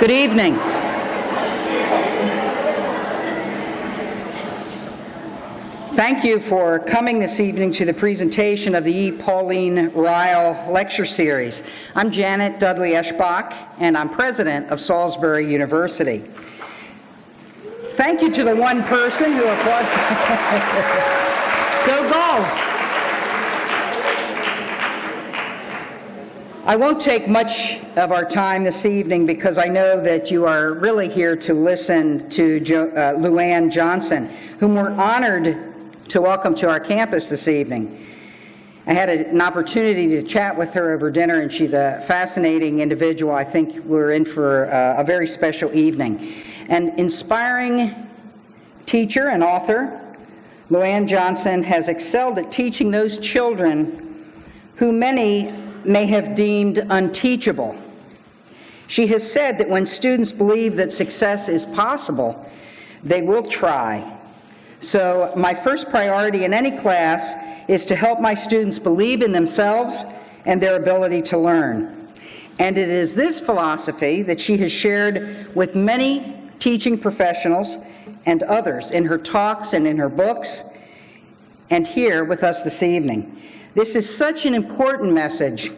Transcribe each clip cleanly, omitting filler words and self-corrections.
Good evening. Thank you for coming this evening to the presentation of the E. Pauline Riall Lecture Series. I'm Janet Dudley Eschbach, and I'm president of Salisbury University. Thank you to the one person who applauded. Go Gulls! I won't take much of our time this evening because I know that you are really here to listen to Luann Johnson, whom we're honored to welcome to our campus this evening. I had an opportunity to chat with her over dinner, and she's a fascinating individual. I think we're in for a very special evening. An inspiring teacher and author, Luann Johnson has excelled at teaching those children who many may have deemed unteachable. She has said that when students believe that success is possible, they will try. So my first priority in any class is to help my students believe in themselves and their ability to learn. And it is this philosophy that she has shared with many teaching professionals and others in her talks and in her books, and here with us this evening. This is such an important message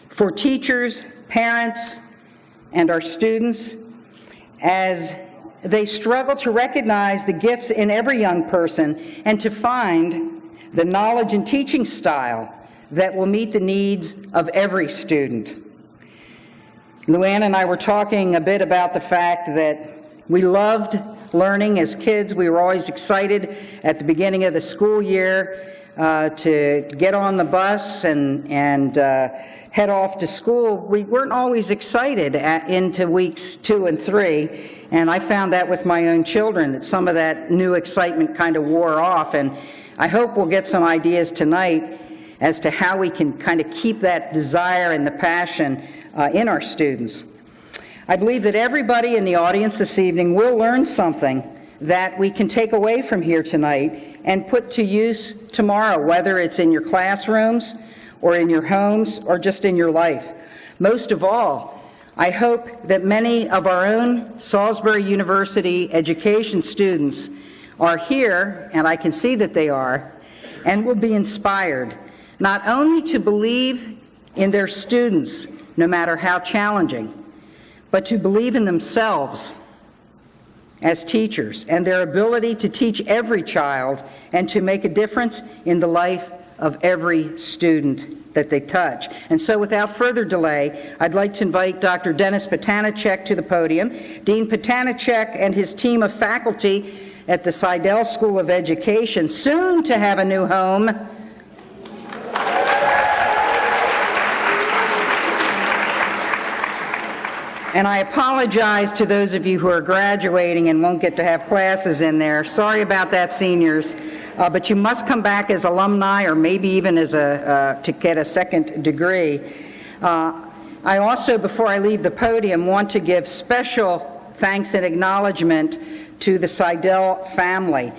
for teachers, parents, and our students as they struggle to recognize the gifts in every young person and to find the knowledge and teaching style that will meet the needs of every student. Luann and I were talking a bit about the fact that we loved learning as kids. We were always excited at the beginning of the school year to get on the bus and head off to school. We weren't always excited into weeks 2 and 3, and I found that with my own children, that some of that new excitement kind of wore off, and I hope we'll get some ideas tonight as to how we can kind of keep that desire and the passion in our students. I believe that everybody in the audience this evening will learn something that we can take away from here tonight and put to use tomorrow, whether it's in your classrooms or in your homes or just in your life. Most of all, I hope that many of our own Salisbury University education students are here, and I can see that they are, and will be inspired not only to believe in their students, no matter how challenging, but to believe in themselves as teachers and their ability to teach every child and to make a difference in the life of every student that they touch. And so without further delay, I'd like to invite Dr. Dennis Patanachek to the podium. Dean Patanachek and his team of faculty at the Seidel School of Education, soon to have a new home, and I apologize to those of you who are graduating and won't get to have classes in there. Sorry about that, seniors. But you must come back as alumni or maybe even as to get a second degree. I also, before I leave the podium, want to give special thanks and acknowledgement to the Seidel family.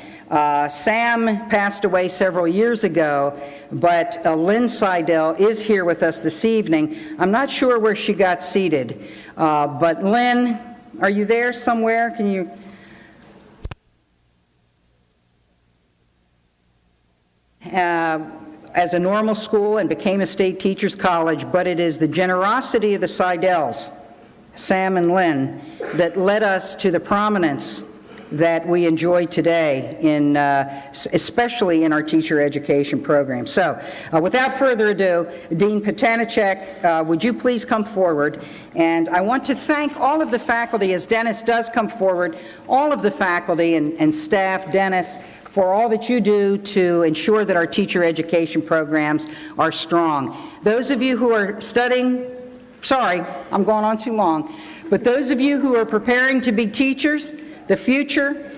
Sam passed away several years ago, but Lynn Seidel is here with us this evening. I'm not sure where she got seated, but Lynn, are you there somewhere? Can you? As a normal school and became a state teachers college, but it is the generosity of the Seidels, Sam and Lynn, that led us to the prominence that we enjoy today, especially in our teacher education program. So, without further ado, Dean Patanachek, would you please come forward? And I want to thank all of the faculty, as Dennis does come forward, all of the faculty and staff, Dennis, for all that you do to ensure that our teacher education programs are strong. Those of you who are studying, sorry, I'm going on too long, but those of you who are preparing to be teachers, the future,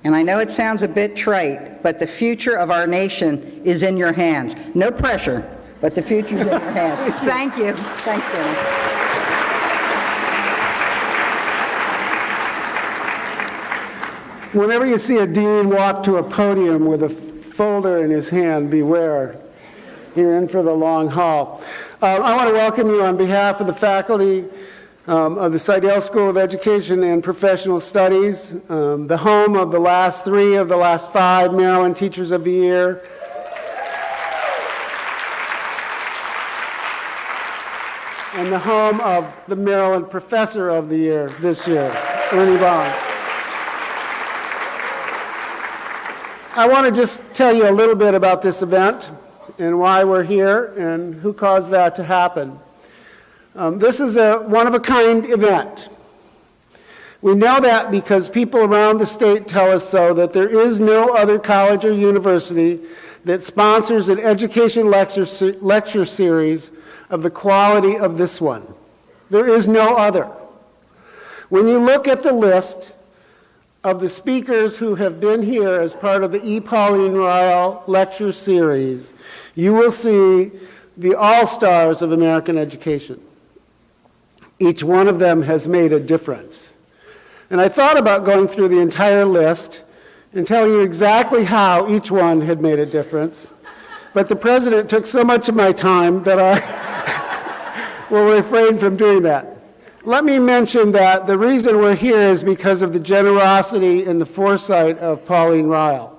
and I know it sounds a bit trite, but the future of our nation is in your hands. No pressure, but the future's in your hands. Thank you. Thanks, Dennis. Whenever you see a dean walk to a podium with a folder in his hand, beware. You're in for the long haul. I want to welcome you on behalf of the faculty of the Seidel School of Education and Professional Studies, the home of the last 3 of the last 5 Maryland Teachers of the Year, and the home of the Maryland Professor of the Year this year, Ernie Bond. I want to just tell you a little bit about this event and why we're here and who caused that to happen. This is a one-of-a-kind event. We know that because people around the state tell us so, that there is no other college or university that sponsors an education lecture series of the quality of this one. There is no other. When you look at the list of the speakers who have been here as part of the E. Pauline Riall Lecture Series, you will see the all-stars of American education. Each one of them has made a difference. And I thought about going through the entire list and telling you exactly how each one had made a difference, but the president took so much of my time that I will refrain from doing that. Let me mention that the reason we're here is because of the generosity and the foresight of Pauline Riall.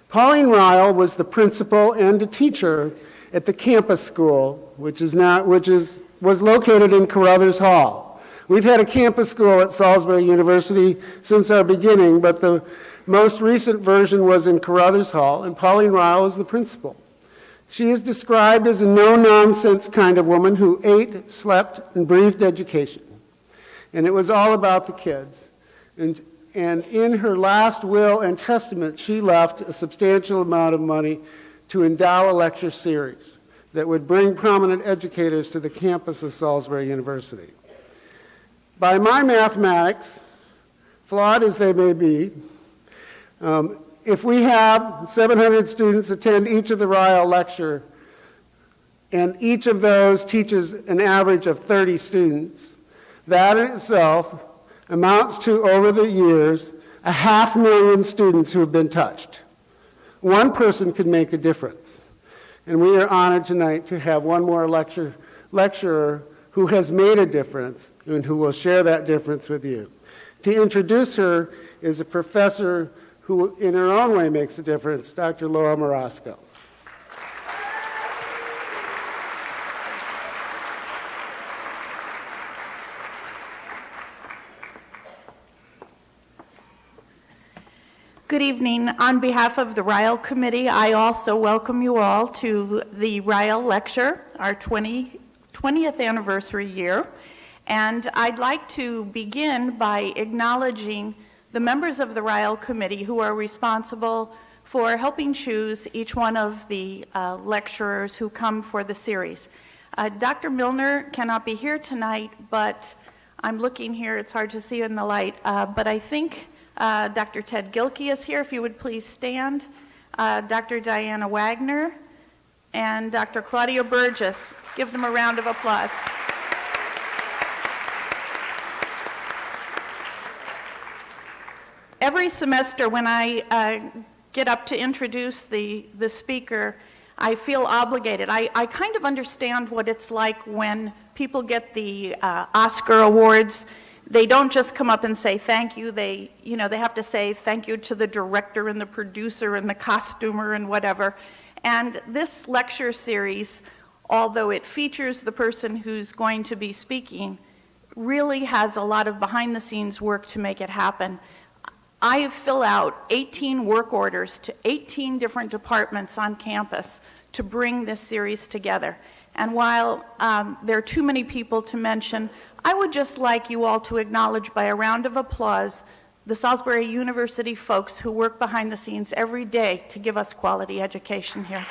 Pauline Riall was the principal and a teacher at the campus school, which was located in Carruthers Hall. We've had a campus school at Salisbury University since our beginning, but the most recent version was in Carruthers Hall, and Pauline Riall was the principal. She is described as a no-nonsense kind of woman who ate, slept, and breathed education. And it was all about the kids. And in her last will and testament, she left a substantial amount of money to endow a lecture series that would bring prominent educators to the campus of Salisbury University. By my mathematics, flawed as they may be, if we have 700 students attend each of the Riall Lecture, and each of those teaches an average of 30 students, that in itself amounts to, over the years, 500,000 students who have been touched. One person could make a difference. And we are honored tonight to have one more lecturer who has made a difference and who will share that difference with you. To introduce her is a professor who, in her own way, makes a difference, Dr. Laura Marasco. Good evening. On behalf of the Riall Committee, I also welcome you all to the Riall Lecture, our 20th anniversary year. And I'd like to begin by acknowledging the members of the Riall Committee who are responsible for helping choose each one of the lecturers who come for the series. Dr. Milner cannot be here tonight, but I'm looking here, it's hard to see in the light, but I think Dr. Ted Gilkey is here, if you would please stand. Dr. Diana Wagner and Dr. Claudia Burgess. Give them a round of applause. Every semester when I get up to introduce the speaker, I feel obligated. I kind of understand what it's like when people get the Oscar awards. They don't just come up and say thank you. They have to say thank you to the director and the producer and the costumer and whatever. And this lecture series, although it features the person who's going to be speaking, really has a lot of behind-the-scenes work to make it happen. I fill out 18 work orders to 18 different departments on campus to bring this series together. And while there are too many people to mention, I would just like you all to acknowledge by a round of applause the Salisbury University folks who work behind the scenes every day to give us quality education here.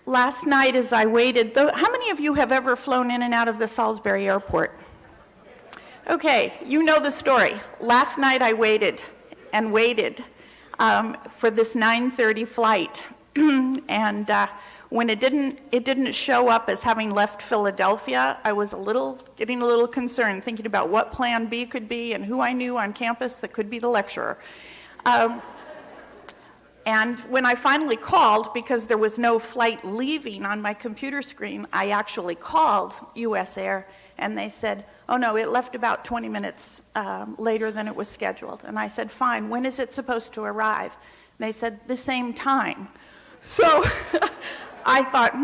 Last night as I waited, how many of you have ever flown in and out of the Salisbury airport? Okay, you know the story. Last night I waited and waited for this 9:30 flight, and when it didn't show up as having left Philadelphia, I was getting a little concerned, thinking about what plan B could be and who I knew on campus that could be the lecturer. And when I finally called, because there was no flight leaving on my computer screen, I actually called US Air, and they said, oh no, it left about 20 minutes later than it was scheduled. And I said, fine, when is it supposed to arrive? And they said, the same time. So I thought,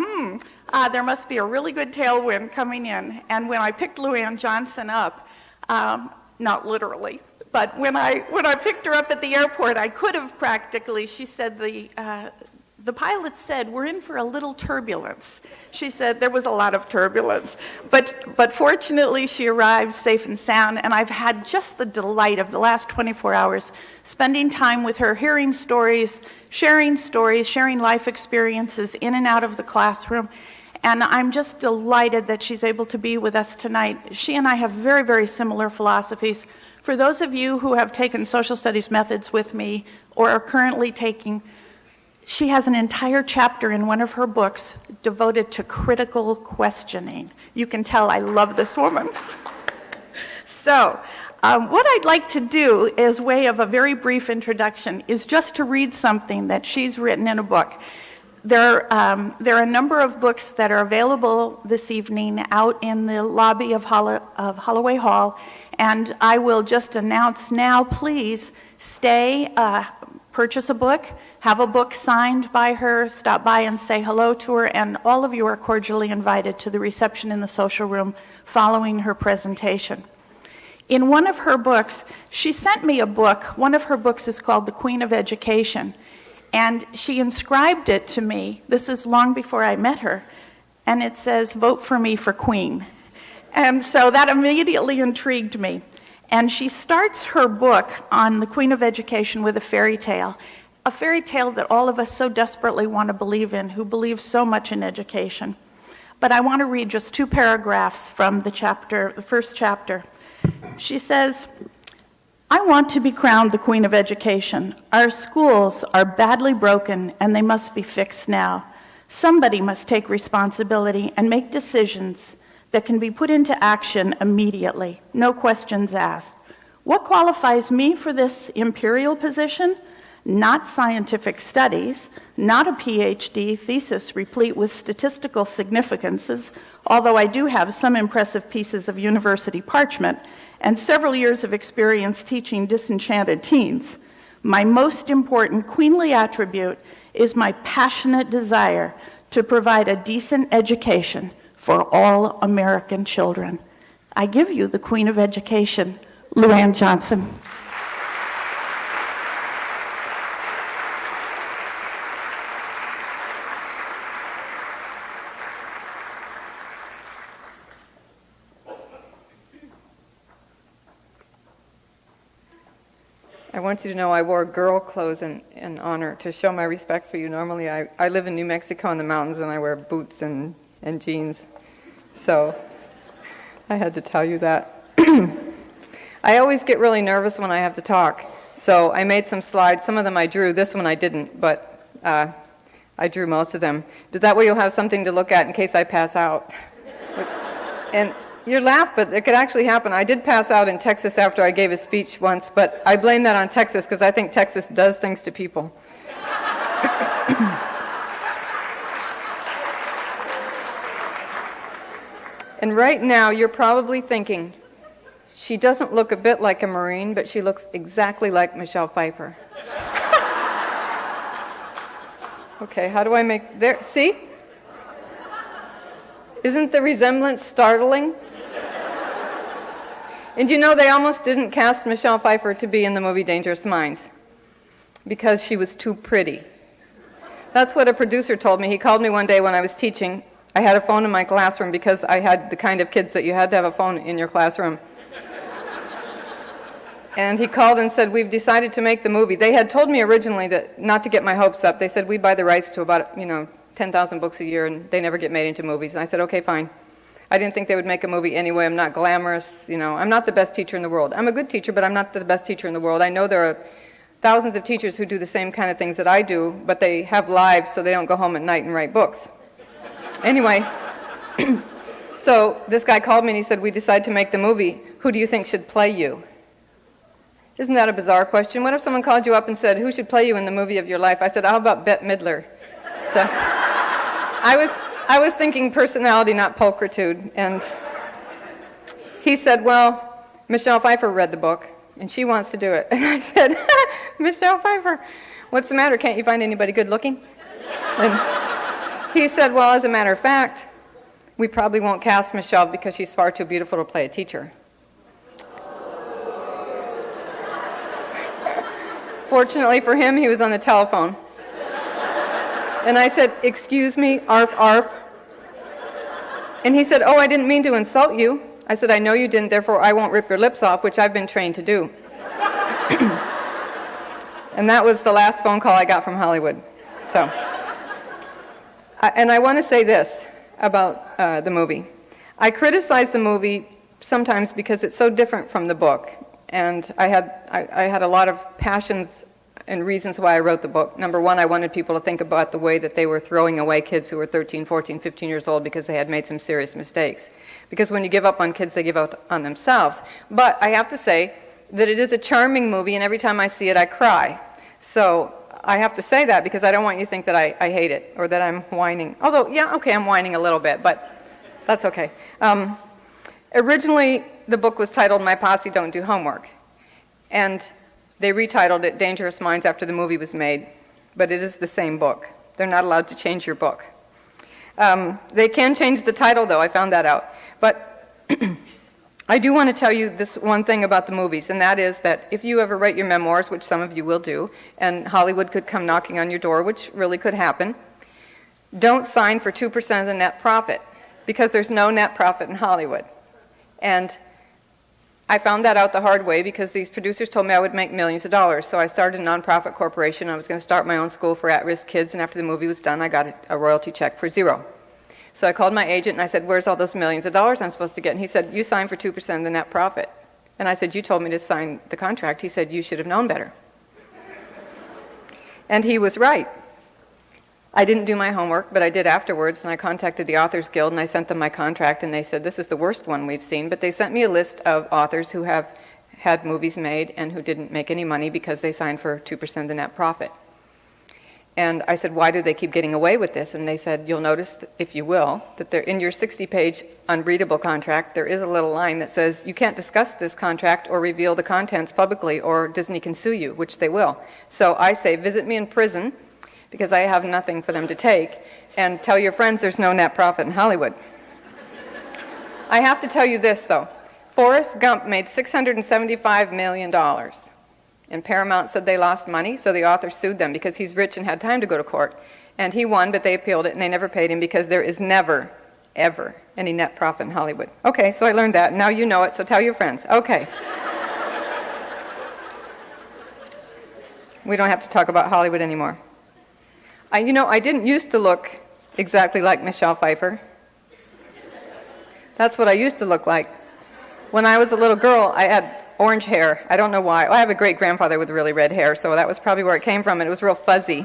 there must be a really good tailwind coming in. And when I picked Luann Johnson up, not literally, but when I picked her up at the airport, I could have practically, she said, the pilot said, we're in for a little turbulence. She said there was a lot of turbulence. But fortunately, she arrived safe and sound, and I've had just the delight of the last 24 hours spending time with her, hearing stories, sharing life experiences in and out of the classroom. And I'm just delighted that she's able to be with us tonight. She and I have very, very similar philosophies. For those of you who have taken social studies methods with me or are currently taking, she has an entire chapter in one of her books devoted to critical questioning. You can tell I love this woman. So, what I'd like to do, as way of a very brief introduction, is just to read something that she's written in a book. There are a number of books that are available this evening out in the lobby of Holloway Hall, and I will just announce now, please stay, purchase a book, have a book signed by her, stop by and say hello to her, and all of you are cordially invited to the reception in the social room following her presentation. In one of her books, she sent me a book. One of her books is called The Queen of Education. And she inscribed it to me. This is long before I met her. And it says, vote for me for queen. And so that immediately intrigued me. And she starts her book on the Queen of Education with a fairy tale that all of us so desperately want to believe in, who believe so much in education. But I want to read just 2 paragraphs from the first chapter. She says, I want to be crowned the Queen of Education. Our schools are badly broken and they must be fixed now. Somebody must take responsibility and make decisions that can be put into action immediately, no questions asked. What qualifies me for this imperial position? Not scientific studies, not a PhD thesis replete with statistical significances, although I do have some impressive pieces of university parchment, and several years of experience teaching disenchanted teens. My most important queenly attribute is my passionate desire to provide a decent education for all American children. I give you the Queen of Education, Luann Johnson. I want you to know I wore girl clothes in honor to show my respect for you. Normally I live in New Mexico in the mountains and I wear boots and jeans. So I had to tell you that. I always get really nervous when I have to talk. So I made some slides. Some of them I drew. This one I didn't, but I drew most of them. That way you'll have something to look at in case I pass out. And you laugh, but it could actually happen. I did pass out in Texas after I gave a speech once, but I blame that on Texas because I think Texas does things to people. And right now, you're probably thinking, she doesn't look a bit like a Marine, but she looks exactly like Michelle Pfeiffer. Okay, how do I make... There, see? Isn't the resemblance startling? And you know, they almost didn't cast Michelle Pfeiffer to be in the movie Dangerous Minds because she was too pretty. That's what a producer told me. He called me one day when I was teaching. I had a phone in my classroom because I had the kind of kids that you had to have a phone in your classroom. And he called and said, we've decided to make the movie. They had told me originally that not to get my hopes up. They said, we buy the rights to about, 10,000 books a year, and they never get made into movies. And I said, okay, fine. I didn't think they would make a movie anyway. I'm not glamorous. I'm not the best teacher in the world. I'm a good teacher, but I'm not the best teacher in the world. I know there are thousands of teachers who do the same kind of things that I do, but they have lives so they don't go home at night and write books. Anyway, so this guy called me and he said, we decided to make the movie. Who do you think should play you? Isn't that a bizarre question? What if someone called you up and said, who should play you in the movie of your life? I said, how about Bette Midler? So I was thinking personality, not pulchritude. And he said, well, Michelle Pfeiffer read the book, and she wants to do it. And I said, Michelle Pfeiffer, what's the matter? Can't you find anybody good looking? And he said, well, as a matter of fact, we probably won't cast Michelle because she's far too beautiful to play a teacher. Fortunately for him, he was on the telephone. And I said, excuse me, arf, arf. And he said, oh, I didn't mean to insult you. I said, I know you didn't, therefore I won't rip your lips off, which I've been trained to do. And that was the last phone call I got from Hollywood. So, and I want to say this about the movie. I criticize the movie sometimes because it's so different from the book. And I had a lot of passions and reasons why I wrote the book. Number one, I wanted people to think about the way that they were throwing away kids who were 13, 14, 15 years old because they had made some serious mistakes. Because when you give up on kids, they give up on themselves. But I have to say that it is a charming movie, and every time I see it, I cry. So I have to say that because I don't want you to think that I hate it or that I'm whining. Although, yeah, okay, I'm whining a little bit, but that's okay. Originally, the book was titled My Posse Don't Do Homework. And they retitled it Dangerous Minds after the movie was made. But it is the same book. They're not allowed to change your book. They can change the title, though. I found that out. But I do want to tell you this one thing about the movies, and that is that if you ever write your memoirs, which some of you will do, and Hollywood could come knocking on your door, which really could happen, don't sign for 2% of the net profit, because there's no net profit in Hollywood. And I found that out the hard way because these producers told me I would make millions of dollars. So I started a nonprofit corporation. I was going to start my own school for at-risk kids, and after the movie was done, I got a royalty check for $0. So I called my agent and I said, where's all those millions of dollars I'm supposed to get? And he said, you signed for 2% of the net profit. And I said, you told me to sign the contract. He said, you should have known better. And he was right. I didn't do my homework, but I did afterwards, and I contacted the Authors Guild, and I sent them my contract, and they said, this is the worst one we've seen. But they sent me a list of authors who have had movies made and who didn't make any money because they signed for 2% of the net profit. And I said, why do they keep getting away with this? And they said, you'll notice, if you will, that in your 60-page unreadable contract, there is a little line that says, you can't discuss this contract or reveal the contents publicly, or Disney can sue you, which they will. So I say, visit me in prison, because I have nothing for them to take, and tell your friends there's no net profit in Hollywood. I have to tell you this, though. Forrest Gump made $675 million. And Paramount said they lost money, so the author sued them because he's rich and had time to go to court. And he won, but they appealed it, and they never paid him because there is never, ever any net profit in Hollywood. Okay, so I learned that. Now you know it, so tell your friends. Okay. We don't have to talk about Hollywood anymore. I didn't used to look exactly like Michelle Pfeiffer. That's what I used to look like. When I was a little girl, I had orange hair. I don't know why. I have a great-grandfather with really red hair, so that was probably where it came from, and it was real fuzzy.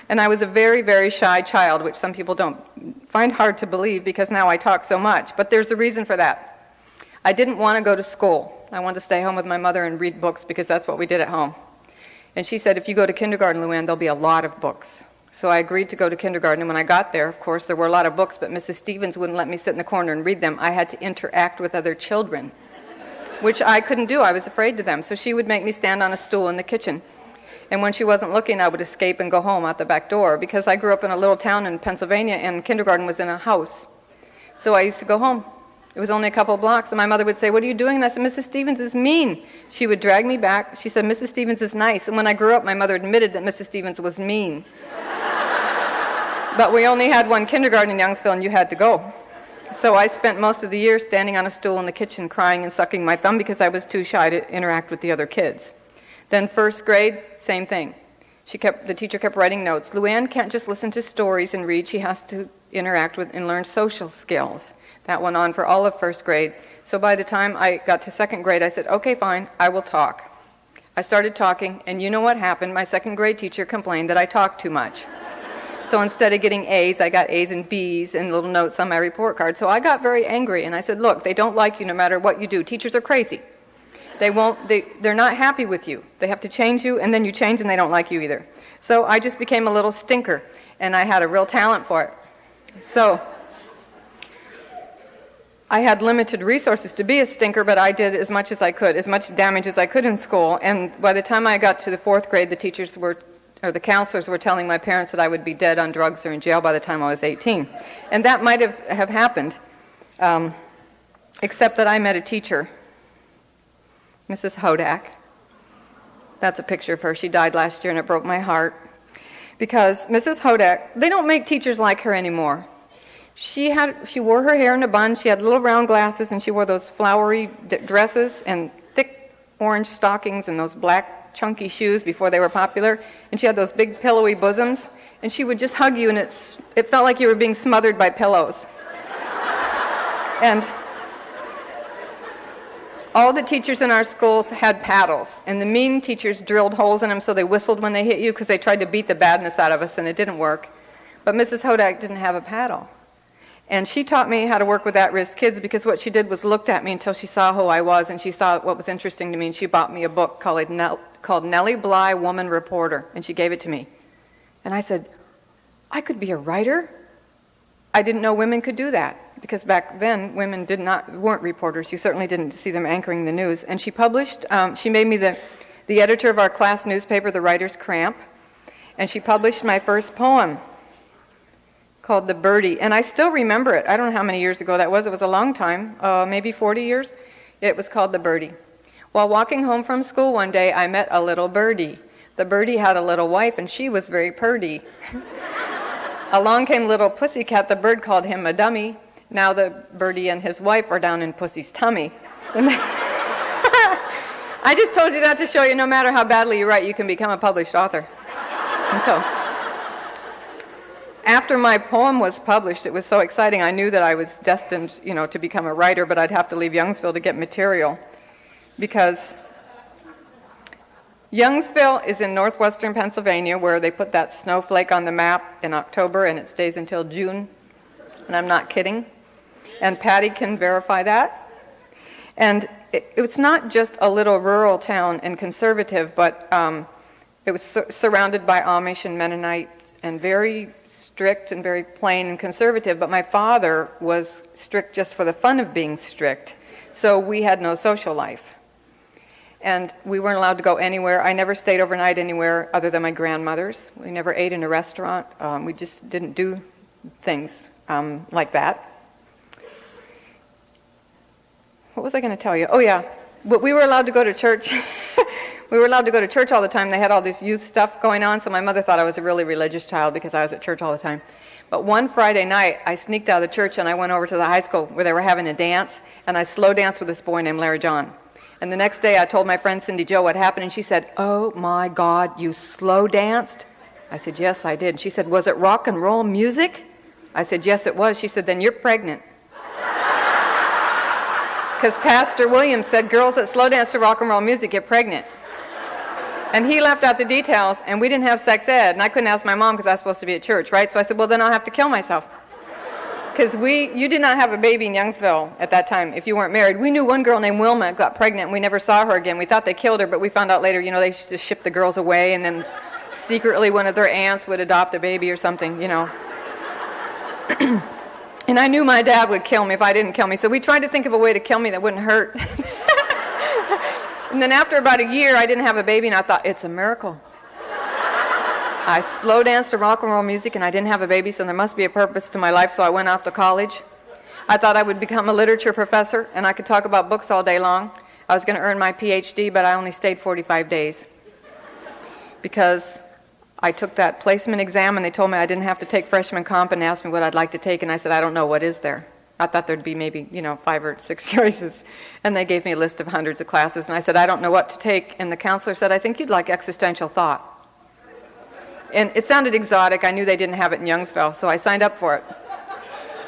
And I was a very, very shy child, which some people don't find hard to believe because now I talk so much. But there's a reason for that. I didn't want to go to school. I wanted to stay home with my mother and read books because that's what we did at home. And she said, if you go to kindergarten, Luann, there'll be a lot of books. So I agreed to go to kindergarten, and when I got there, of course, there were a lot of books, but Mrs. Stevens wouldn't let me sit in the corner and read them. I had to interact with other children, which I couldn't do. I was afraid of them. So she would make me stand on a stool in the kitchen. And when she wasn't looking, I would escape and go home out the back door, because I grew up in a little town in Pennsylvania, and kindergarten was in a house. So I used to go home. It was only a couple of blocks, and my mother would say, what are you doing? And I said, Mrs. Stevens is mean. She would drag me back. She said, Mrs. Stevens is nice. And when I grew up, my mother admitted that Mrs. Stevens was mean. But we only had one kindergarten in Youngsville, and you had to go. So I spent most of the year standing on a stool in the kitchen crying and sucking my thumb because I was too shy to interact with the other kids. Then first grade, same thing. The teacher kept writing notes. Luann can't just listen to stories and read. She has to interact with and learn social skills. That went on for all of first grade. So by the time I got to second grade, I said, okay, fine, I will talk. I started talking, and you know what happened? My second grade teacher complained that I talked too much. So instead of getting A's, I got A's and B's and little notes on my report card. So I got very angry, and I said, look, they don't like you no matter what you do. Teachers are crazy. They're not happy with you. They have to change you, and then you change and they don't like you either. So I just became a little stinker, and I had a real talent for it. So I had limited resources to be a stinker, but I did as much as I could, as much damage as I could in school. And by the time I got to the 4th grade, the counselors were telling my parents that I would be dead on drugs or in jail by the time I was 18. And that might have happened, except that I met a teacher, Mrs. Hodak. That's a picture of her. She died last year, and it broke my heart. Because Mrs. Hodak, they don't make teachers like her anymore. She wore her hair in a bun, she had little round glasses, and she wore those flowery dresses and thick orange stockings and those black chunky shoes before they were popular. And she had those big pillowy bosoms, and she would just hug you, and it felt like you were being smothered by pillows. And all the teachers in our schools had paddles, and the mean teachers drilled holes in them so they whistled when they hit you because they tried to beat the badness out of us, and it didn't work. But Mrs. Hodak didn't have a paddle. And she taught me how to work with at-risk kids, because what she did was looked at me until she saw who I was, and she saw what was interesting to me, and she bought me a book called Nellie Bly, Woman Reporter, and she gave it to me. And I said, I could be a writer? I didn't know women could do that, because back then women weren't reporters. You certainly didn't see them anchoring the news. And she published, she made me the editor of our class newspaper, The Writer's Cramp, and she published my first poem called The Birdie. And I still remember it. I don't know how many years ago that was. It was a long time, maybe 40 years. It was called The Birdie. While walking home from school one day, I met a little birdie. The birdie had a little wife, and she was very purdy. Along came little Pussycat. The bird called him a dummy. Now the birdie and his wife are down in Pussy's tummy. I just told you that to show you no matter how badly you write, you can become a published author. And so, after my poem was published, it was so exciting. I knew that I was destined, to become a writer, but I'd have to leave Youngsville to get material, because Youngsville is in northwestern Pennsylvania, where they put that snowflake on the map in October, and it stays until June. And I'm not kidding. And Patty can verify that. And it's not just a little rural town and conservative, but it was surrounded by Amish and Mennonite, and very strict and very plain and conservative. But my father was strict just for the fun of being strict. So we had no social life. And we weren't allowed to go anywhere. I never stayed overnight anywhere other than my grandmother's. We never ate in a restaurant. We just didn't do things like that. What was I going to tell you? Oh, yeah. But we were allowed to go to church. We were allowed to go to church all the time. They had all this youth stuff going on, so my mother thought I was a really religious child because I was at church all the time. But one Friday night, I sneaked out of the church and I went over to the high school where they were having a dance, and I slow danced with this boy named Larry John. And the next day I told my friend Cindy Jo what happened, and she said, "Oh my God, you slow danced?" I said, "Yes, I did." She said, "Was it rock and roll music?" I said, "Yes, it was." She said, "Then you're pregnant." Because Pastor Williams said girls that slow dance to rock and roll music get pregnant. And he left out the details, and we didn't have sex ed, and I couldn't ask my mom because I was supposed to be at church, right? So I said, well, then I'll have to kill myself. Because you did not have a baby in Youngsville at that time if you weren't married. We knew one girl named Wilma got pregnant, and we never saw her again. We thought they killed her, but we found out later, they used to ship the girls away, and then secretly one of their aunts would adopt a baby or something, And I knew my dad would kill me if I didn't kill me, so we tried to think of a way to kill me that wouldn't hurt. And then after about a year, I didn't have a baby, and I thought, it's a miracle. I slow danced to rock and roll music, and I didn't have a baby, so there must be a purpose to my life, so I went off to college. I thought I would become a literature professor, and I could talk about books all day long. I was going to earn my PhD, but I only stayed 45 days. Because I took that placement exam, and they told me I didn't have to take freshman comp, and asked me what I'd like to take, and I said, I don't know, what is there? I thought there'd be maybe, 5 or 6 choices. And they gave me a list of hundreds of classes, and I said, I don't know what to take. And the counselor said, I think you'd like existential thought. And it sounded exotic. I knew they didn't have it in Youngsville, so I signed up for it.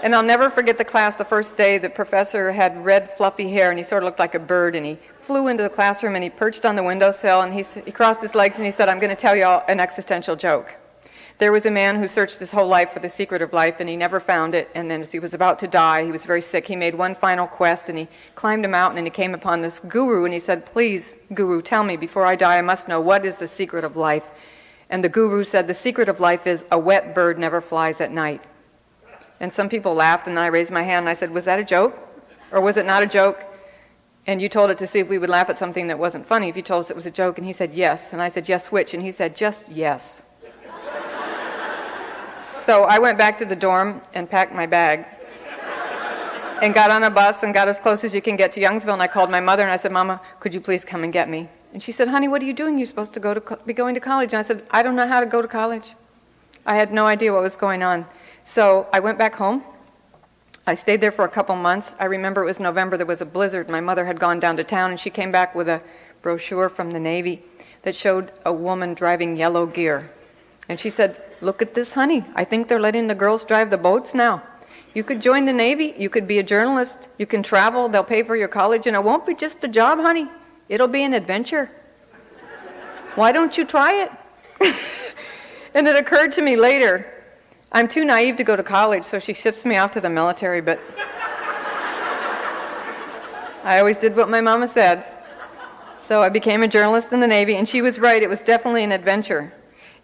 And I'll never forget the class the first day. The professor had red, fluffy hair, and he sort of looked like a bird, and he flew into the classroom, and he perched on the windowsill, and he crossed his legs, and he said, I'm going to tell you all an existential joke. There was a man who searched his whole life for the secret of life, and he never found it. And then as he was about to die, he was very sick. He made one final quest, and he climbed a mountain, and he came upon this guru, and he said, "Please, guru, tell me, before I die, I must know, what is the secret of life?" And the guru said, "The secret of life is a wet bird never flies at night." And some people laughed, and then I raised my hand, and I said, "Was that a joke? Or was it not a joke? And you told it to see if we would laugh at something that wasn't funny, if you told us it was a joke." And he said, "Yes." And I said, "Yes, which?" And he said, "Just yes." So I went back to the dorm and packed my bag and got on a bus and got as close as you can get to Youngsville. And I called my mother and I said, "Mama, could you please come and get me?" And she said, "Honey, what are you doing? You're supposed to be going to college." And I said, "I don't know how to go to college." I had no idea what was going on. So I went back home. I stayed there for a couple months. I remember it was November, there was a blizzard. My mother had gone down to town, and she came back with a brochure from the Navy that showed a woman driving yellow gear. And she said, "Look at this, honey. I think they're letting the girls drive the boats now. You could join the Navy. You could be a journalist. You can travel. They'll pay for your college, and it won't be just a job, honey. It'll be an adventure. Why don't you try it?" And it occurred to me later, I'm too naive to go to college, so she ships me off to the military, but I always did what my mama said. So I became a journalist in the Navy, and she was right. It was definitely an adventure.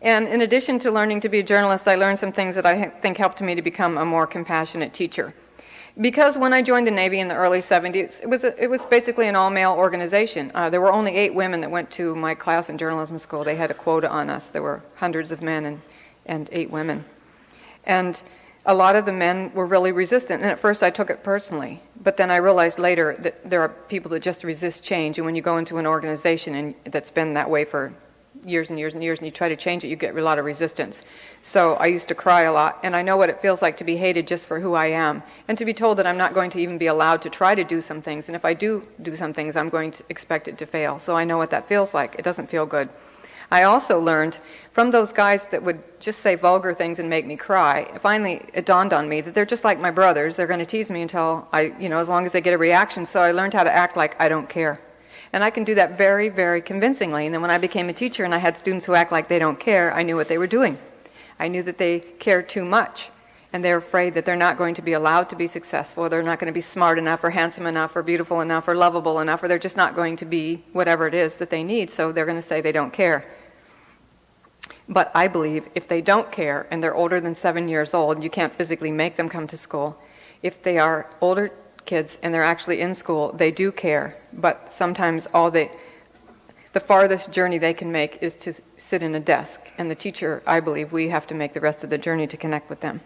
And in addition to learning to be a journalist, I learned some things that I think helped me to become a more compassionate teacher. Because when I joined the Navy in the early 70s, it was basically an all-male organization. There were only 8 women that went to my class in journalism school. They had a quota on us. There were hundreds of men and 8 women. And a lot of the men were really resistant. And at first I took it personally. But then I realized later that there are people that just resist change. And when you go into an organization and that's been that way for years and years and years, and you try to change it, you get a lot of resistance. So I used to cry a lot, and I know what it feels like to be hated just for who I am, and to be told that I'm not going to even be allowed to try to do some things, and if I do some things, I'm going to expect it to fail. So I know what that feels like. It doesn't feel good. I also learned from those guys that would just say vulgar things and make me cry, finally it dawned on me that they're just like my brothers. They're going to tease me until as long as they get a reaction. So I learned how to act like I don't care. And I can do that very, very convincingly. And then when I became a teacher and I had students who act like they don't care, I knew what they were doing. I knew that they cared too much. And they're afraid that they're not going to be allowed to be successful, or they're not going to be smart enough, or handsome enough, or beautiful enough, or lovable enough, or they're just not going to be whatever it is that they need, so they're going to say they don't care. But I believe if they don't care and they're older than 7 years old, you can't physically make them come to school. If they are older kids and they're actually in school, they do care. But sometimes the farthest journey they can make is to sit in a desk. And the teacher, I believe, we have to make the rest of the journey to connect with them.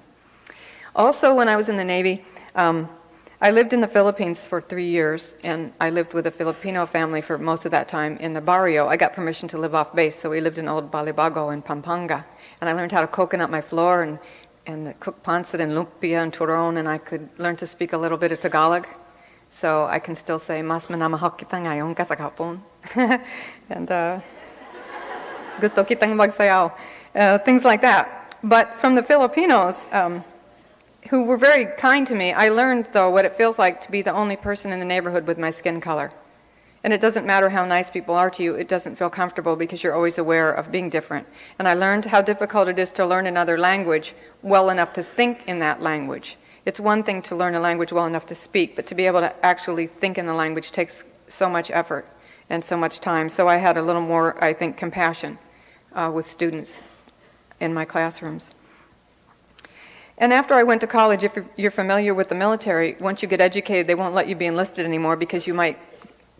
Also, when I was in the Navy, I lived in the Philippines for 3 years, and I lived with a Filipino family for most of that time in the barrio. I got permission to live off base, so we lived in Old Balibago in Pampanga. And I learned how to coconut my floor and cook pancit and lumpia and turon, and I could learn to speak a little bit of Tagalog. So I can still say, "Mas manamahal kita ngayon ka sa kahapon." And gusto kitang magsayaw. Things like that. But from the Filipinos, who were very kind to me, I learned, though, what it feels like to be the only person in the neighborhood with my skin color. And it doesn't matter how nice people are to you, it doesn't feel comfortable because you're always aware of being different. And I learned how difficult it is to learn another language well enough to think in that language. It's one thing to learn a language well enough to speak, but to be able to actually think in the language takes so much effort and so much time. So I had a little more, I think, compassion with students in my classrooms. And after I went to college, if you're familiar with the military, once you get educated, they won't let you be enlisted anymore because you might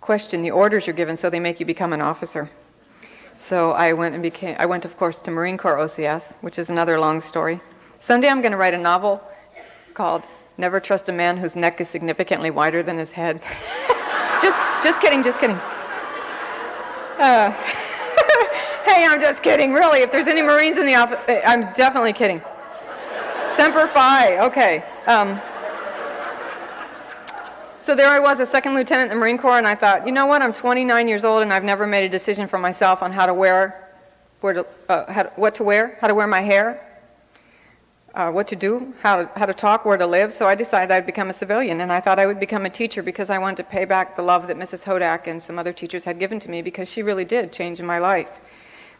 question the orders you're given, so they make you become an officer. So I went, of course, to Marine Corps OCS, which is another long story. Someday I'm going to write a novel called Never Trust a Man Whose Neck is Significantly Wider Than His Head. Just kidding. Hey, I'm just kidding, really. If there's any Marines in the office, I'm definitely kidding. Semper Fi, okay. So there I was, a second lieutenant in the Marine Corps, and I thought, you know what, I'm 29 years old and I've never made a decision for myself on how to wear, what to wear, how to wear my hair, what to do, how to talk, where to live. So I decided I'd become a civilian, and I thought I would become a teacher because I wanted to pay back the love that Mrs. Hodak and some other teachers had given to me, because she really did change my life.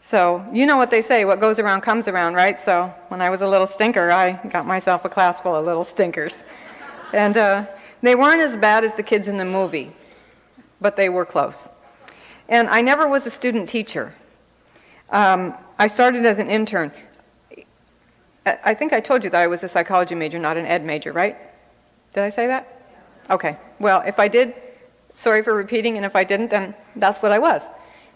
So you know what they say, what goes around comes around, right? So when I was a little stinker, I got myself a class full of little stinkers. And they weren't as bad as the kids in the movie, but they were close. And I never was a student teacher. I started as an intern. I think I told you that I was a psychology major, not an ed major, right? Did I say that? Okay. Well, if I did, sorry for repeating, and if I didn't, then that's what I was.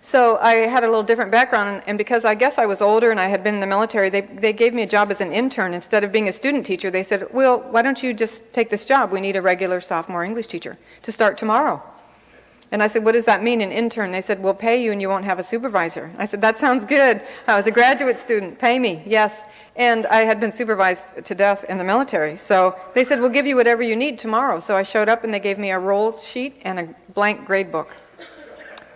So I had a little different background, and because I guess I was older and I had been in the military, they gave me a job as an intern. Instead of being a student teacher, they said, well, why don't you just take this job? We need a regular sophomore English teacher to start tomorrow. And I said, what does that mean, an intern? They said, we'll pay you and you won't have a supervisor. I said, that sounds good. I was a graduate student. Pay me. Yes. And I had been supervised to death in the military. So they said, we'll give you whatever you need tomorrow. So I showed up and they gave me a roll sheet and a blank grade book.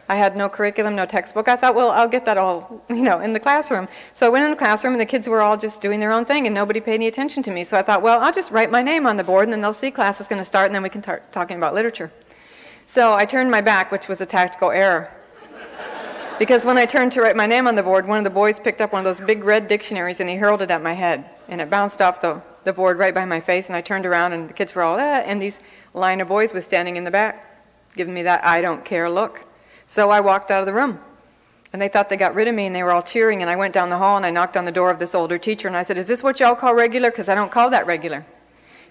I had no curriculum, no textbook. I thought, well, I'll get that all, in the classroom. So I went in the classroom and the kids were all just doing their own thing and nobody paid any attention to me. So I thought, well, I'll just write my name on the board and then they'll see class is going to start and then we can start talking about literature. So I turned my back, which was a tactical error. Because when I turned to write my name on the board, one of the boys picked up one of those big red dictionaries and he hurled it at my head. And it bounced off the board right by my face and I turned around and the kids were all, and these line of boys was standing in the back, giving me that I don't care look. So I walked out of the room. And they thought they got rid of me and they were all cheering and I went down the hall and I knocked on the door of this older teacher and I said, is this what y'all call regular? Because I don't call that regular.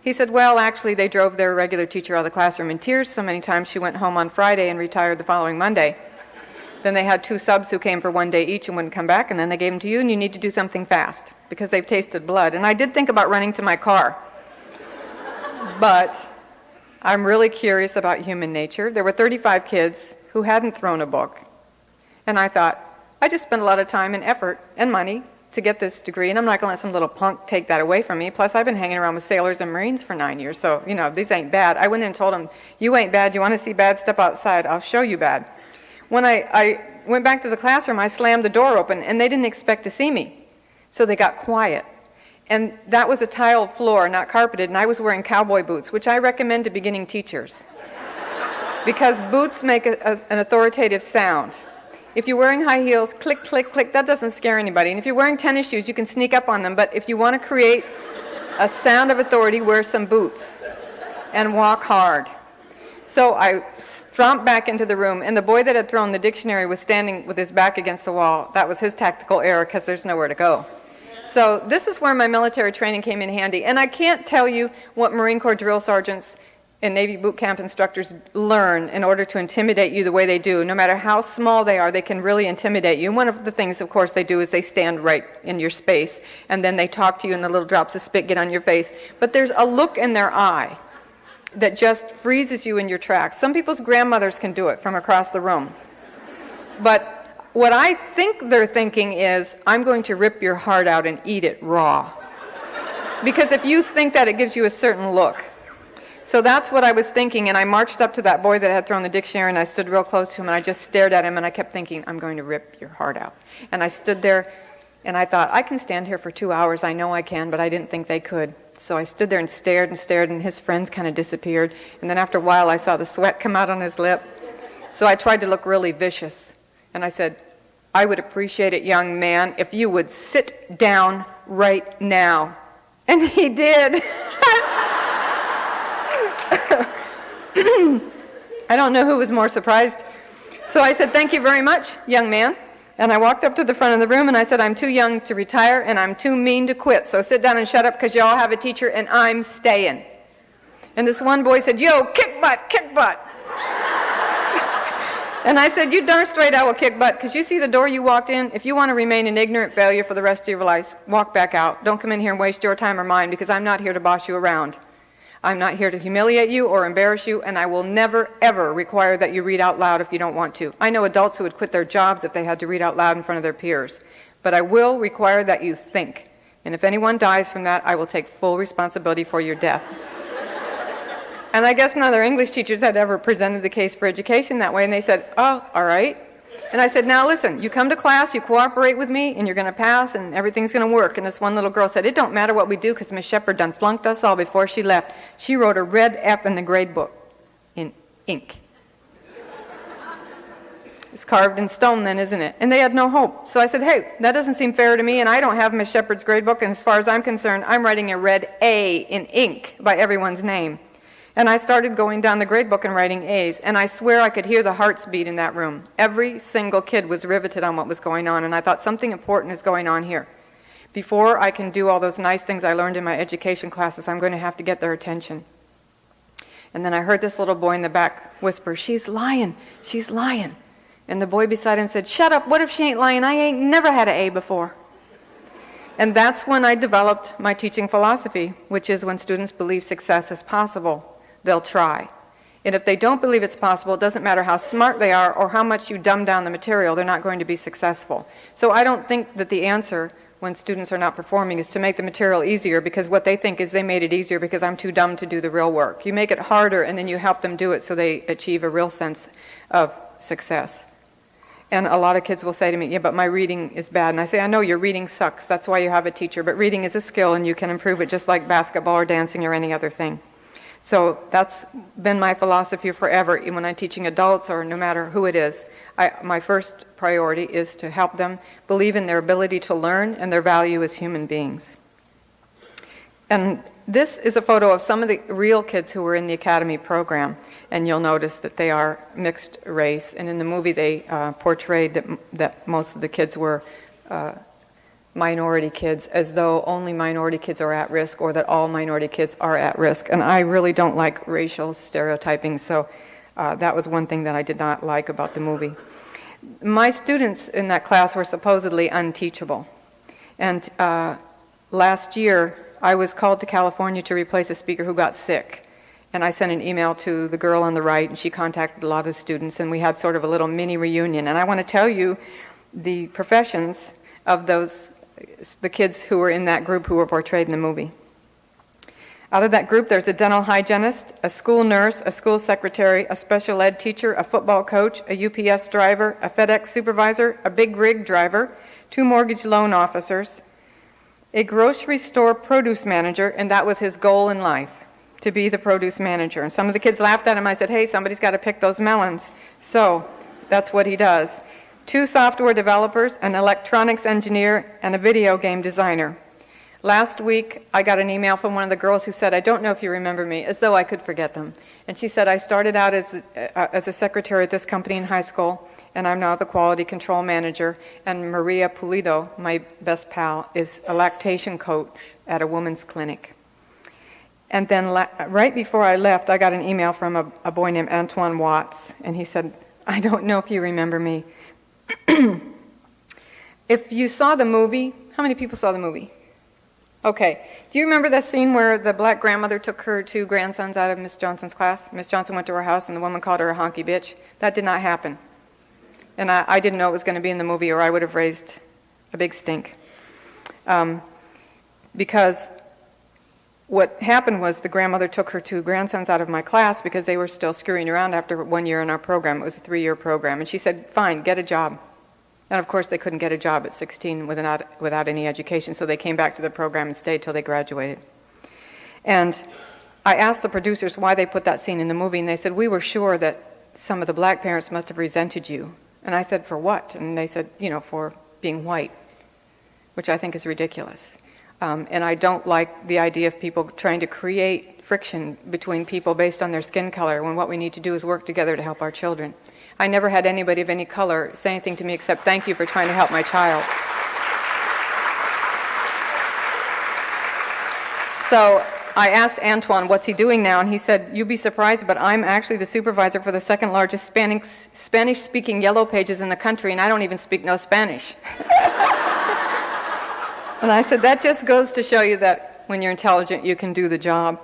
He said, well, actually, they drove their regular teacher out of the classroom in tears so many times she went home on Friday and retired the following Monday. Then they had 2 subs who came for 1 day each and wouldn't come back, and then they gave them to you, and you need to do something fast because they've tasted blood. And I did think about running to my car. But I'm really curious about human nature. There were 35 kids who hadn't thrown a book. And I thought, I just spent a lot of time and effort and money to get this degree, and I'm not going to let some little punk take that away from me. Plus, I've been hanging around with sailors and Marines for 9 years, so, these ain't bad. I went in and told them, you ain't bad. You want to see bad? Step outside. I'll show you bad. When I went back to the classroom, I slammed the door open, and they didn't expect to see me. So they got quiet. And that was a tiled floor, not carpeted, and I was wearing cowboy boots, which I recommend to beginning teachers. Because boots make an authoritative sound. If you're wearing high heels, click, click, click, that doesn't scare anybody. And if you're wearing tennis shoes, you can sneak up on them. But if you want to create a sound of authority, wear some boots and walk hard. So I stomped back into the room, and the boy that had thrown the dictionary was standing with his back against the wall. That was his tactical error because there's nowhere to go. So this is where my military training came in handy. And I can't tell you what Marine Corps drill sergeants and Navy boot camp instructors learn in order to intimidate you the way they do. No matter how small they are, they can really intimidate you. And one of the things, of course, they do is they stand right in your space, and then they talk to you, and the little drops of spit get on your face. But there's a look in their eye that just freezes you in your tracks. Some people's grandmothers can do it from across the room. But what I think they're thinking is, I'm going to rip your heart out and eat it raw. Because if you think that, it gives you a certain look. So that's what I was thinking, and I marched up to that boy that had thrown the dictionary, and I stood real close to him, and I just stared at him, and I kept thinking, I'm going to rip your heart out. And I stood there, and I thought, I can stand here for 2 hours. I know I can, but I didn't think they could. So I stood there and stared, and his friends kind of disappeared. And then after a while, I saw the sweat come out on his lip. So I tried to look really vicious. And I said, I would appreciate it, young man, if you would sit down right now. And he did. I don't know who was more surprised. So I said, thank you very much, young man. And I walked up to the front of the room and I said, I'm too young to retire and I'm too mean to quit. So sit down and shut up because y'all have a teacher and I'm staying. And this one boy said, yo, kick butt, kick butt. And I said, you darn straight I will kick butt, because you see the door you walked in? If you want to remain an ignorant failure for the rest of your life, walk back out. Don't come in here and waste your time or mine, because I'm not here to boss you around. I'm not here to humiliate you or embarrass you, and I will never, ever require that you read out loud if you don't want to. I know adults who would quit their jobs if they had to read out loud in front of their peers. But I will require that you think. And if anyone dies from that, I will take full responsibility for your death. And I guess none of their English teachers had ever presented the case for education that way, and they said, oh, all right. And I said, now listen, you come to class, you cooperate with me, and you're going to pass, and everything's going to work. And this one little girl said, it don't matter what we do, because Miss Shepherd done flunked us all before she left. She wrote a red F in the grade book in ink. It's carved in stone then, isn't it? And they had no hope. So I said, hey, that doesn't seem fair to me, and I don't have Miss Shepherd's grade book, and as far as I'm concerned, I'm writing a red A in ink by everyone's name. And I started going down the grade book and writing A's, and I swear I could hear the hearts beat in that room. Every single kid was riveted on what was going on, and I thought something important is going on here. Before I can do all those nice things I learned in my education classes, I'm going to have to get their attention. And then I heard this little boy in the back whisper, she's lying, she's lying. And the boy beside him said, shut up, what if she ain't lying? I ain't never had an A before. And that's when I developed my teaching philosophy, which is when students believe success is possible, they'll try. And if they don't believe it's possible, it doesn't matter how smart they are or how much you dumb down the material, they're not going to be successful. So I don't think that the answer when students are not performing is to make the material easier, because what they think is they made it easier because I'm too dumb to do the real work. You make it harder and then you help them do it so they achieve a real sense of success. And a lot of kids will say to me, yeah, but my reading is bad. And I say, I know your reading sucks. That's why you have a teacher. But reading is a skill and you can improve it just like basketball or dancing or any other thing. So that's been my philosophy forever. When I'm teaching adults or no matter who it is, my first priority is to help them believe in their ability to learn and their value as human beings. And this is a photo of some of the real kids who were in the Academy program. And you'll notice that they are mixed race. And in the movie, they portrayed that most of the kids were minority kids, as though only minority kids are at risk or that all minority kids are at risk. And I really don't like racial stereotyping, so that was one thing that I did not like about the movie. My students in that class were supposedly unteachable. And last year, I was called to California to replace a speaker who got sick. And I sent an email to the girl on the right, and she contacted a lot of students, and we had sort of a little mini reunion. And I want to tell you the professions of the kids who were in that group who were portrayed in the movie. Out of that group, there's a dental hygienist, a school nurse, a school secretary, a special ed teacher, a football coach, a UPS driver, a FedEx supervisor, a big rig driver, 2 mortgage loan officers, a grocery store produce manager, and that was his goal in life, to be the produce manager. And some of the kids laughed at him. I said, hey, somebody's got to pick those melons. So that's what he does. 2 software developers, an electronics engineer, and a video game designer. Last week, I got an email from one of the girls who said, I don't know if you remember me, as though I could forget them. And she said, I started out as a secretary at this company in high school, and I'm now the quality control manager. And Maria Pulido, my best pal, is a lactation coach at a women's clinic. And then right before I left, I got an email from a boy named Antoine Watts, and he said, I don't know if you remember me. If you saw the movie, how many people saw the movie? Okay. Do you remember that scene where the black grandmother took her 2 grandsons out of Miss Johnson's class? Miss Johnson went to her house and the woman called her a honky bitch. That did not happen. And I didn't know it was going to be in the movie, or I would have raised a big stink. Because what happened was the grandmother took her 2 grandsons out of my class because they were still screwing around after 1 year in our program. It was a 3-year program. And she said, fine, get a job. And of course, they couldn't get a job at 16 without any education, so they came back to the program and stayed till they graduated. And I asked the producers why they put that scene in the movie, and they said, we were sure that some of the black parents must have resented you. And I said, for what? And they said, for being white, which I think is ridiculous. And I don't like the idea of people trying to create friction between people based on their skin color, when what we need to do is work together to help our children. I never had anybody of any color say anything to me except thank you for trying to help my child. So I asked Antoine, what's he doing now? And he said, you'd be surprised, but I'm actually the supervisor for the 2nd largest Spanish-speaking yellow pages in the country, and I don't even speak no Spanish. And I said, that just goes to show you that when you're intelligent, you can do the job.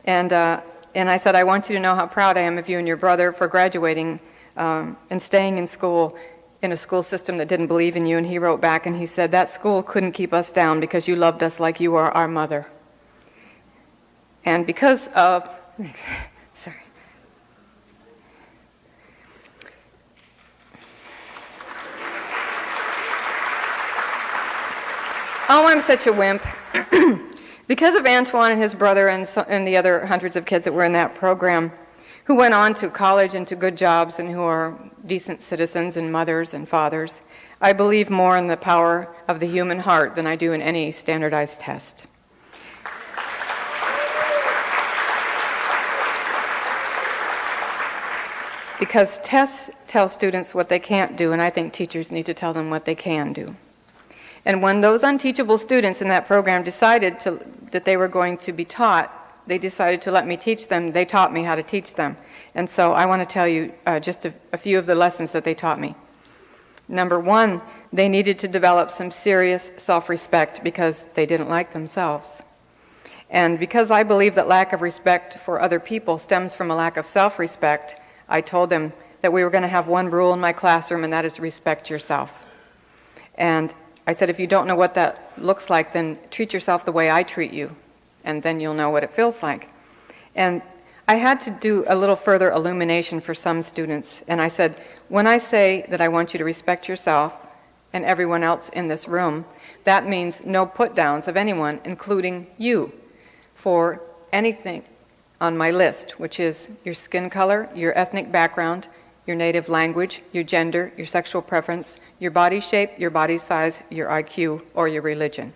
And I said, I want you to know how proud I am of you and your brother for graduating and staying in school in a school system that didn't believe in you. And he wrote back and he said, that school couldn't keep us down because you loved us like you are our mother. And because of, sorry. Oh, I'm such a wimp. Because of Antoine and his brother and the other hundreds of kids that were in that program, who went on to college and to good jobs and who are decent citizens and mothers and fathers. I believe more in the power of the human heart than I do in any standardized test. Because tests tell students what they can't do, and I think teachers need to tell them what they can do. And when those unteachable students in that program decided that they were going to be taught, they decided to let me teach them. They taught me how to teach them. And so I want to tell you just a few of the lessons that they taught me. Number one, they needed to develop some serious self-respect because they didn't like themselves. And because I believe that lack of respect for other people stems from a lack of self-respect, I told them that we were going to have one rule in my classroom, and that is respect yourself. And I said, if you don't know what that looks like, then treat yourself the way I treat you, and then you'll know what it feels like. And I had to do a little further illumination for some students, and I said, when I say that I want you to respect yourself and everyone else in this room, that means no put-downs of anyone, including you, for anything on my list, which is your skin color, your ethnic background, your native language, your gender, your sexual preference, your body shape, your body size, your IQ, or your religion.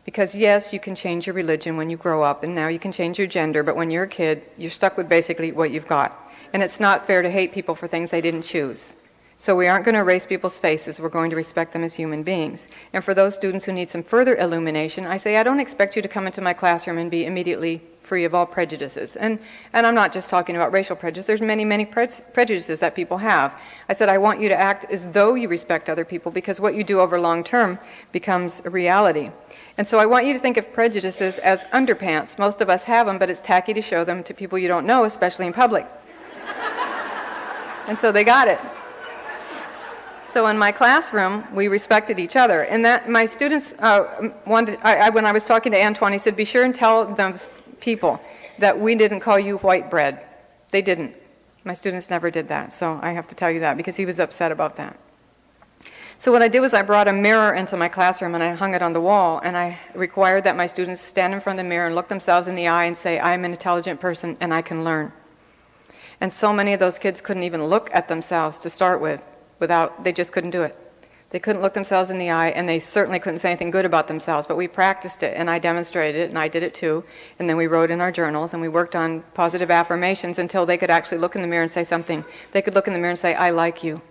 Because yes, you can change your religion when you grow up, and now you can change your gender, but when you're a kid, you're stuck with basically what you've got. And it's not fair to hate people for things they didn't choose. So we aren't going to erase people's faces, we're going to respect them as human beings. And for those students who need some further illumination, I say, I don't expect you to come into my classroom and be immediately free of all prejudices. And I'm not just talking about racial prejudice, there's many, many prejudices that people have. I said, I want you to act as though you respect other people, because what you do over long term becomes a reality. And so I want you to think of prejudices as underpants. Most of us have them, but it's tacky to show them to people you don't know, especially in public. And so they got it. So in my classroom, we respected each other. And that my students when I was talking to Antoine, he said, be sure and tell those people that we didn't call you white bread. They didn't. My students never did that. So I have to tell you that because he was upset about that. So what I did was I brought a mirror into my classroom and I hung it on the wall, and I required that my students stand in front of the mirror and look themselves in the eye and say, I'm an intelligent person and I can learn. And so many of those kids couldn't even look at themselves to start with. They just couldn't do it. They couldn't look themselves in the eye, and they certainly couldn't say anything good about themselves, but we practiced it, and I demonstrated it, and I did it too, and then we wrote in our journals, and we worked on positive affirmations until they could actually look in the mirror and say something. They could look in the mirror and say, I like you,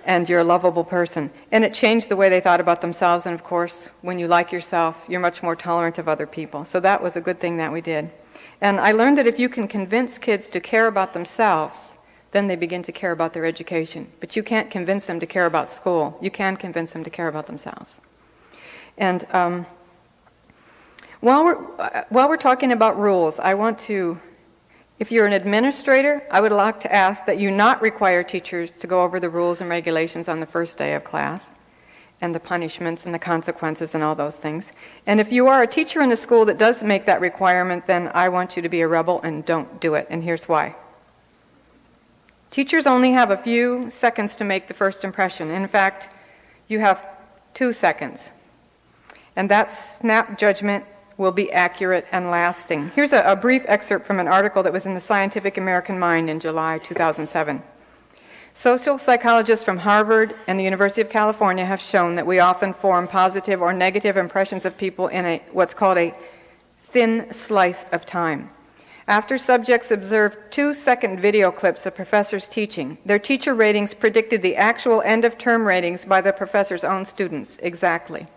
and you're a lovable person. And it changed the way they thought about themselves, and of course, when you like yourself, you're much more tolerant of other people. So that was a good thing that we did. And I learned that if you can convince kids to care about themselves, then they begin to care about their education. But you can't convince them to care about school. You can convince them to care about themselves. And while we're talking about rules, I want to, if you're an administrator, I would like to ask that you not require teachers to go over the rules and regulations on the first day of class, and the punishments and the consequences and all those things. And if you are a teacher in a school that does make that requirement, then I want you to be a rebel and don't do it. And here's why. Teachers only have a few seconds to make the first impression. In fact, you have 2 seconds. And that snap judgment will be accurate and lasting. Here's a brief excerpt from an article that was in the Scientific American Mind in July 2007. Social psychologists from Harvard and the University of California have shown that we often form positive or negative impressions of people in what's called a thin slice of time. After subjects observed 2-second video clips of professors teaching, their teacher ratings predicted the actual end-of-term ratings by the professor's own students exactly.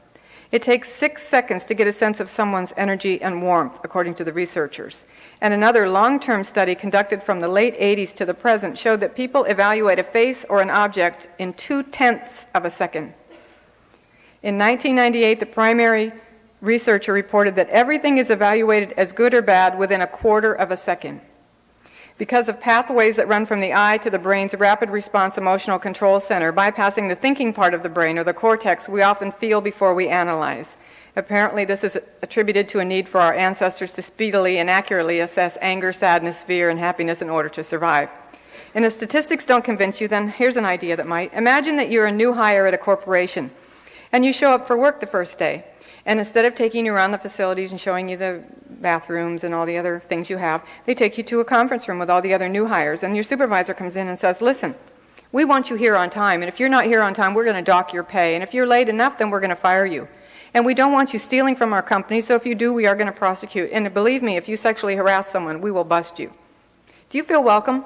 It takes 6 seconds to get a sense of someone's energy and warmth, according to the researchers. And another long-term study conducted from the late 80s to the present showed that people evaluate a face or an object in 0.2 of a second. In 1998, the primary researcher reported that everything is evaluated as good or bad within 1/4 of a second. Because of pathways that run from the eye to the brain's rapid response emotional control center, bypassing the thinking part of the brain, or the cortex, we often feel before we analyze. Apparently, this is attributed to a need for our ancestors to speedily and accurately assess anger, sadness, fear, and happiness in order to survive. And if statistics don't convince you, then here's an idea that might. Imagine that you're a new hire at a corporation, and you show up for work the first day. And instead of taking you around the facilities and showing you the bathrooms and all the other things you have. They take you to a conference room with all the other new hires, and your supervisor comes in and says, listen, we want you here on time, and if you're not here on time, we're going to dock your pay, and if you're late enough, then we're going to fire you. And we don't want you stealing from our company, so if you do, we are going to prosecute. And believe me, if you sexually harass someone, we will bust you. Do you feel welcome?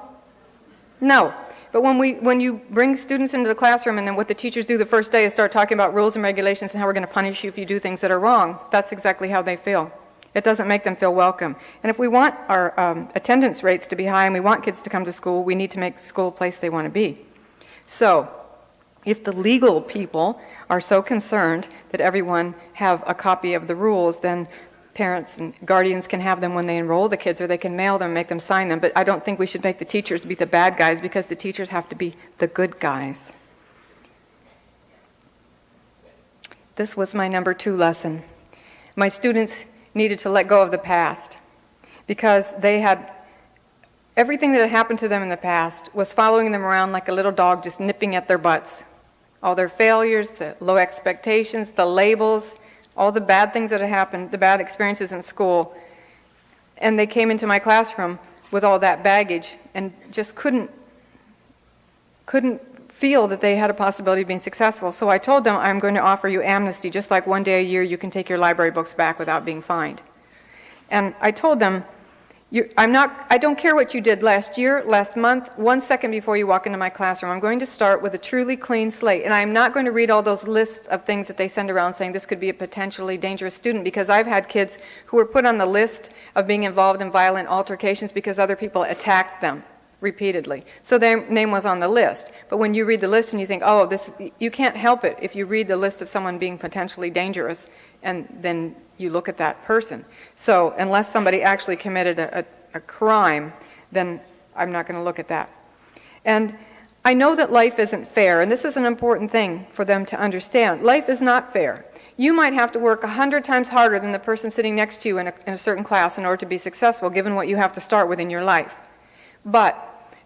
No. But when you bring students into the classroom and then what the teachers do the first day is start talking about rules and regulations and how we're going to punish you if you do things that are wrong, that's exactly how they feel. It doesn't make them feel welcome. And if we want our attendance rates to be high and we want kids to come to school, we need to make school a place they want to be. So, if the legal people are so concerned that everyone have a copy of the rules, then parents and guardians can have them when they enroll the kids, or they can mail them, make them sign them. But I don't think we should make the teachers be the bad guys, because the teachers have to be the good guys. This was my number 2 lesson. My students needed to let go of the past, because they had everything that had happened to them in the past was following them around like a little dog, just nipping at their butts. All their failures, the low expectations, the labels, all the bad things that had happened, the bad experiences in school. And they came into my classroom with all that baggage and just couldn't feel that they had a possibility of being successful. So I told them, I'm going to offer you amnesty, just like one day a year you can take your library books back without being fined. And I told them, I don't care what you did last year, last month, 1 second before you walk into my classroom. I'm going to start with a truly clean slate. And I'm not going to read all those lists of things that they send around saying this could be a potentially dangerous student, because I've had kids who were put on the list of being involved in violent altercations because other people attacked them repeatedly. So their name was on the list. But when you read the list and you think, oh, you can't help it if you read the list of someone being potentially dangerous, and then you look at that person. So unless somebody actually committed a crime, then I'm not going to look at that. And I know that life isn't fair, and this is an important thing for them to understand. Life is not fair. You might have to work 100 times harder than the person sitting next to you in a certain class in order to be successful, given what you have to start with in your life. But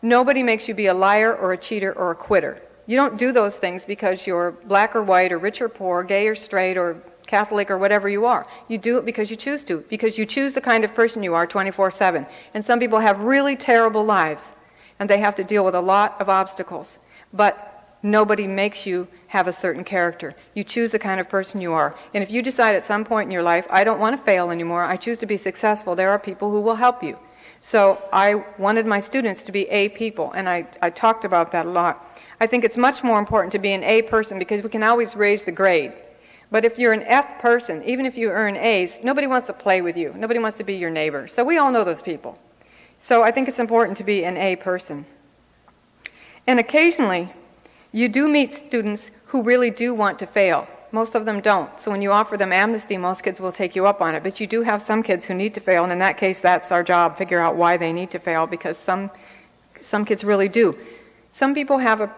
nobody makes you be a liar or a cheater or a quitter. You don't do those things because you're black or white or rich or poor, gay or straight or Catholic or whatever you are. You do it because you choose to, because you choose the kind of person you are 24/7. And some people have really terrible lives, and they have to deal with a lot of obstacles. But nobody makes you have a certain character. You choose the kind of person you are. And if you decide at some point in your life, I don't want to fail anymore, I choose to be successful, there are people who will help you. So I wanted my students to be A people, and I talked about that a lot. I think it's much more important to be an A person, because we can always raise the grade. But if you're an F person, even if you earn A's, nobody wants to play with you. Nobody wants to be your neighbor. So we all know those people. So I think it's important to be an A person. And occasionally, you do meet students who really do want to fail. Most of them don't. So when you offer them amnesty, most kids will take you up on it. But you do have some kids who need to fail, and in that case, that's our job, figure out why they need to fail, because some kids really do. Some people have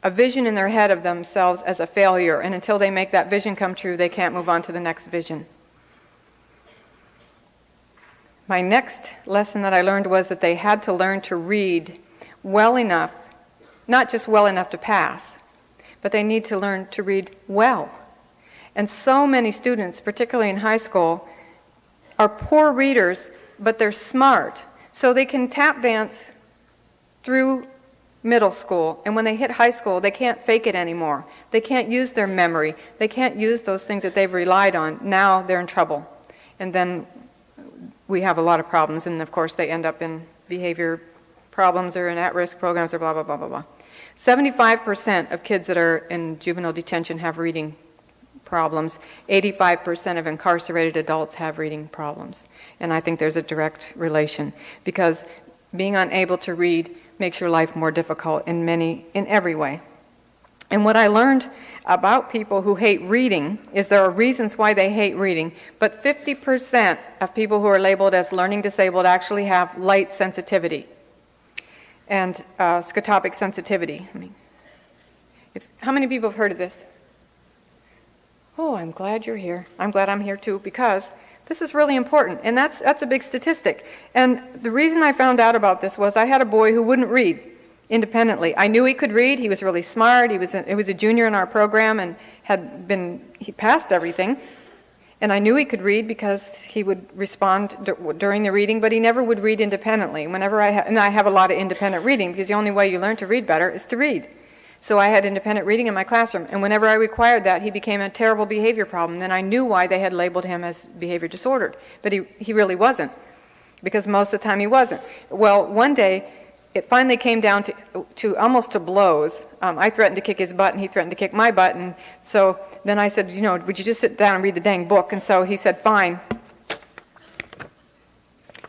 a vision in their head of themselves as a failure, and until they make that vision come true, they can't move on to the next vision. My next lesson that I learned was that they had to learn to read well enough, not just well enough to pass, but they need to learn to read well. And so many students, particularly in high school, are poor readers, but they're smart. So they can tap dance through middle school, and when they hit high school, they can't fake it anymore. They can't use their memory. They can't use those things that they've relied on. Now they're in trouble. And then we have a lot of problems, and of course they end up in behavior problems or in at-risk programs or blah, blah, blah, blah, blah. 75% of kids that are in juvenile detention have reading problems. 85% of incarcerated adults have reading problems. And I think there's a direct relation, because being unable to read makes your life more difficult in every way. And what I learned about people who hate reading is there are reasons why they hate reading, but 50% of people who are labeled as learning disabled actually have light sensitivity and scotopic sensitivity. How many people have heard of this? Oh, I'm glad you're here. I'm glad I'm here too, because this is really important, and that's a big statistic. And the reason I found out about this was I had a boy who wouldn't read independently. I knew he could read. He was really smart. He was a junior in our program and he passed everything. And I knew he could read because he would respond during the reading, but he never would read independently. Whenever and I have a lot of independent reading, because the only way you learn to read better is to read. So I had independent reading in my classroom, and whenever I required that, he became a terrible behavior problem. Then I knew why they had labeled him as behavior disordered, but he really wasn't, because most of the time he wasn't. Well, one day, it finally came down to almost to blows. I threatened to kick his butt, and he threatened to kick my butt, and so then I said, would you just sit down and read the dang book? And so he said, fine.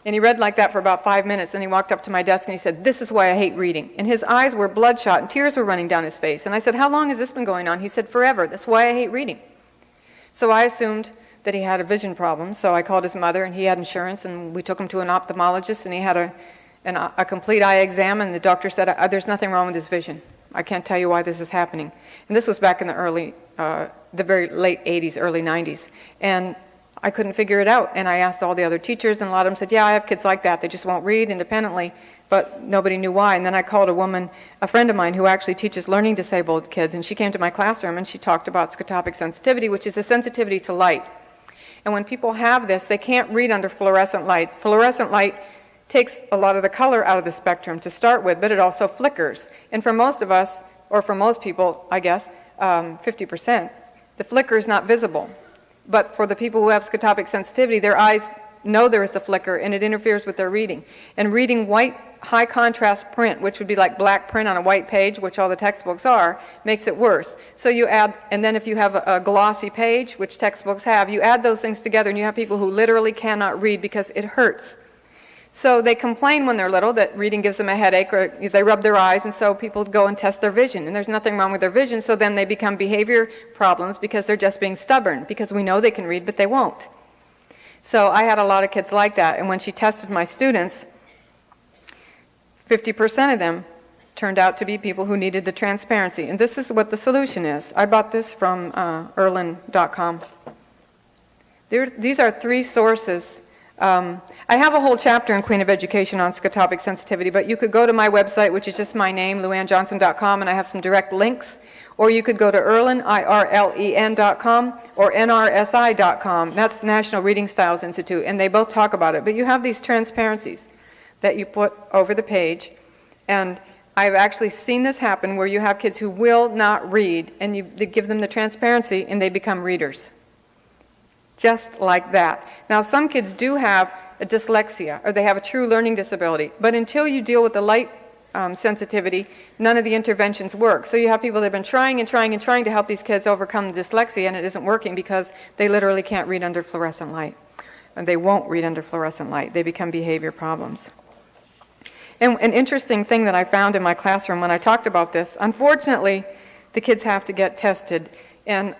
And he read like that for about 5 minutes. Then he walked up to my desk and he said, this is why I hate reading. And his eyes were bloodshot and tears were running down his face. And I said, how long has this been going on? He said, forever. That's why I hate reading. So I assumed that he had a vision problem. So I called his mother, and he had insurance, and we took him to an ophthalmologist, and he had a complete eye exam, and the doctor said, there's nothing wrong with his vision. I can't tell you why this is happening. And this was back in the very late 80s, early 90s. And I couldn't figure it out. And I asked all the other teachers, and a lot of them said, yeah, I have kids like that. They just won't read independently. But nobody knew why. And then I called a friend of mine who actually teaches learning disabled kids, and she came to my classroom, and she talked about scotopic sensitivity, which is a sensitivity to light. And when people have this, they can't read under fluorescent lights. Fluorescent light takes a lot of the color out of the spectrum to start with, but it also flickers. And for most of us, or for most people, I guess, 50%, the flicker is not visible. But for the people who have scotopic sensitivity, their eyes know there is a flicker, and it interferes with their reading. And reading white, high contrast print, which would be like black print on a white page, which all the textbooks are, makes it worse. So you add, and then if you have a glossy page, which textbooks have, you add those things together, and you have people who literally cannot read because it hurts. So they complain when they're little that reading gives them a headache, or they rub their eyes, and so people go and test their vision. And there's nothing wrong with their vision, so then they become behavior problems because they're just being stubborn, because we know they can read, but they won't. So I had a lot of kids like that, and when she tested my students, 50% of them turned out to be people who needed the transparency. And this is what the solution is. I bought this from Erlin.com. These are 3 sources. I have a whole chapter in Queen of Education on scotopic sensitivity, but you could go to my website, which is just my name, luannjohnson.com, and I have some direct links. Or you could go to Erlin, IRLEN.com, or NRSI.com. That's National Reading Styles Institute, and they both talk about it. But you have these transparencies that you put over the page, and I've actually seen this happen where you have kids who will not read, and you give them the transparency, and they become readers. Just like that. Now, some kids do have a dyslexia, or they have a true learning disability, but until you deal with the light sensitivity, none of the interventions work. So you have people that have been trying and trying and trying to help these kids overcome the dyslexia, and it isn't working because they literally can't read under fluorescent light. And they won't read under fluorescent light. They become behavior problems. And an interesting thing that I found in my classroom when I talked about this, unfortunately, the kids have to get tested, and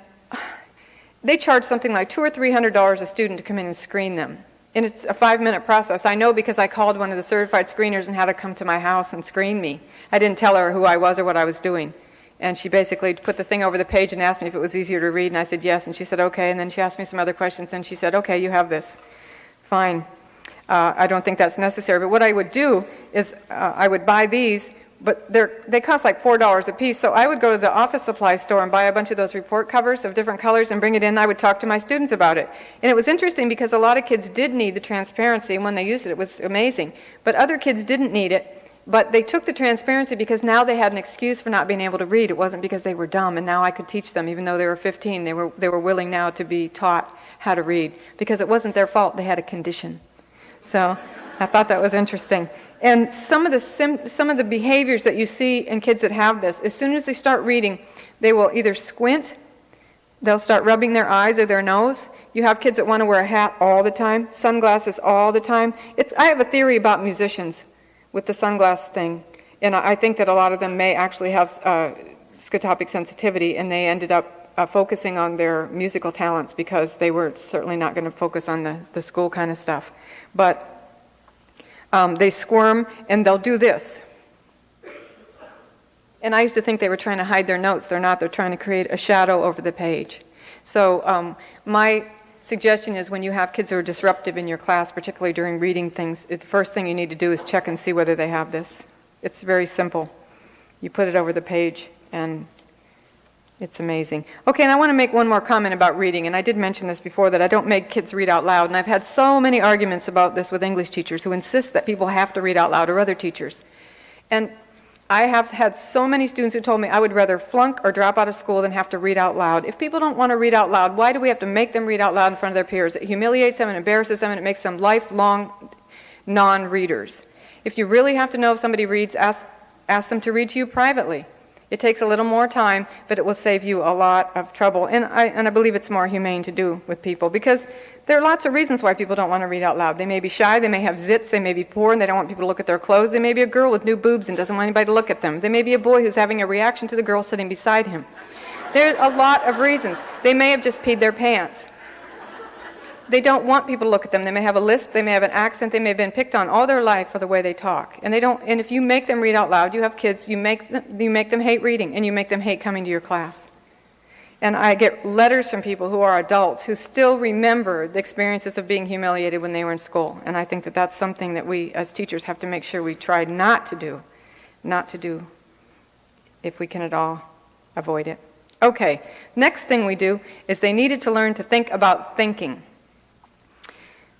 they charge something like $200 or $300 a student to come in and screen them. And it's a 5-minute process. I know because I called one of the certified screeners and had her come to my house and screen me. I didn't tell her who I was or what I was doing. And she basically put the thing over the page and asked me if it was easier to read, and I said yes, and she said okay, and then she asked me some other questions, and she said, okay, you have this. Fine. I don't think that's necessary. But what I would do is I would buy these, but they cost like $4 a piece. So I would go to the office supply store and buy a bunch of those report covers of different colors and bring it in. I would talk to my students about it. And it was interesting because a lot of kids did need the transparency, and when they used it, it was amazing. But other kids didn't need it, but they took the transparency because now they had an excuse for not being able to read. It wasn't because they were dumb, and now I could teach them. Even though they were 15, they were willing now to be taught how to read because it wasn't their fault. They had a condition. So I thought that was interesting. And some of the behaviors that you see in kids that have this, as soon as they start reading, they will either squint, they'll start rubbing their eyes or their nose. You have kids that want to wear a hat all the time, sunglasses all the time. I have a theory about musicians with the sunglass thing, and I think that a lot of them may actually have scotopic sensitivity, and they ended up focusing on their musical talents because they were certainly not going to focus on the school kind of stuff. But they squirm, and they'll do this. And I used to think they were trying to hide their notes. They're not. They're trying to create a shadow over the page. So my suggestion is when you have kids who are disruptive in your class, particularly during reading things, the first thing you need to do is check and see whether they have this. It's very simple. You put it over the page, and It's amazing. Okay, and I want to make one more comment about reading, and I did mention this before, that I don't make kids read out loud, and I've had so many arguments about this with English teachers who insist that people have to read out loud, or other teachers. And I have had so many students who told me I would rather flunk or drop out of school than have to read out loud. If people don't want to read out loud, why do we have to make them read out loud in front of their peers? It humiliates them and embarrasses them, and it makes them lifelong non-readers. If you really have to know if somebody reads, ask them to read to you privately. It takes a little more time, but it will save you a lot of trouble. And I believe it's more humane to do with people, because there are lots of reasons why people don't want to read out loud. They may be shy, they may have zits, they may be poor, and they don't want people to look at their clothes. They may be a girl with new boobs and doesn't want anybody to look at them. They may be a boy who's having a reaction to the girl sitting beside him. There are a lot of reasons. They may have just peed their pants. They don't want people to look at them. They may have a lisp, they may have an accent, they may have been picked on all their life for the way they talk. And if you make them read out loud, you have kids, you make them hate reading, and you make them hate coming to your class. And I get letters from people who are adults who still remember the experiences of being humiliated when they were in school. And I think that that's something that we as teachers have to make sure we try not to do if we can at all avoid it. Okay, next thing we do is they needed to learn to think about thinking.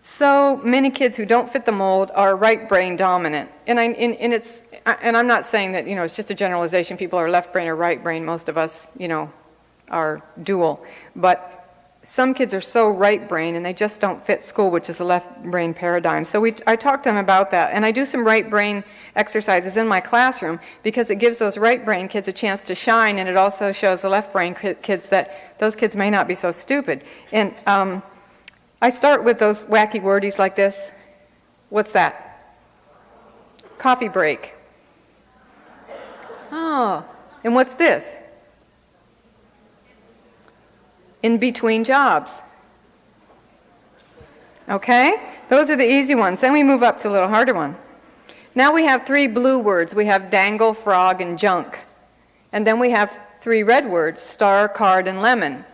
So many kids who don't fit the mold are right brain dominant, and I'm not saying that it's just a generalization. People are left brain or right brain. Most of us are dual, but some kids are so right brain and they just don't fit school, which is a left brain paradigm. So I talk to them about that, and I do some right brain exercises in my classroom because it gives those right brain kids a chance to shine, and it also shows the left brain kids that those kids may not be so stupid. And I start with those wacky wordies like this. What's that? Coffee break. Oh, and what's this? In between jobs. Okay? Those are the easy ones. Then we move up to a little harder one. Now we have 3 blue words. We have dangle, frog, and junk. And then we have 3 red words, star, card, and lemon.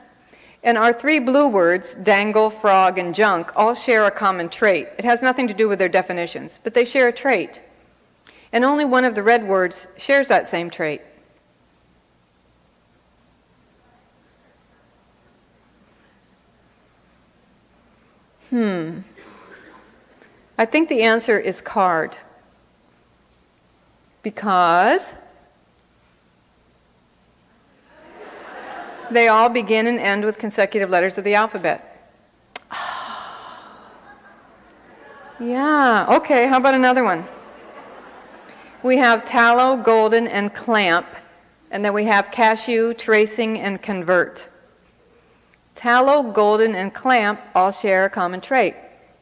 And our 3 blue words, dangle, frog, and junk, all share a common trait. It has nothing to do with their definitions, but they share a trait. And only one of the red words shares that same trait. I think the answer is card. Because they all begin and end with consecutive letters of the alphabet. Yeah, okay, how about another one? We have tallow, golden, and clamp, and then we have cashew, tracing, and convert. Tallow, golden, and clamp all share a common trait,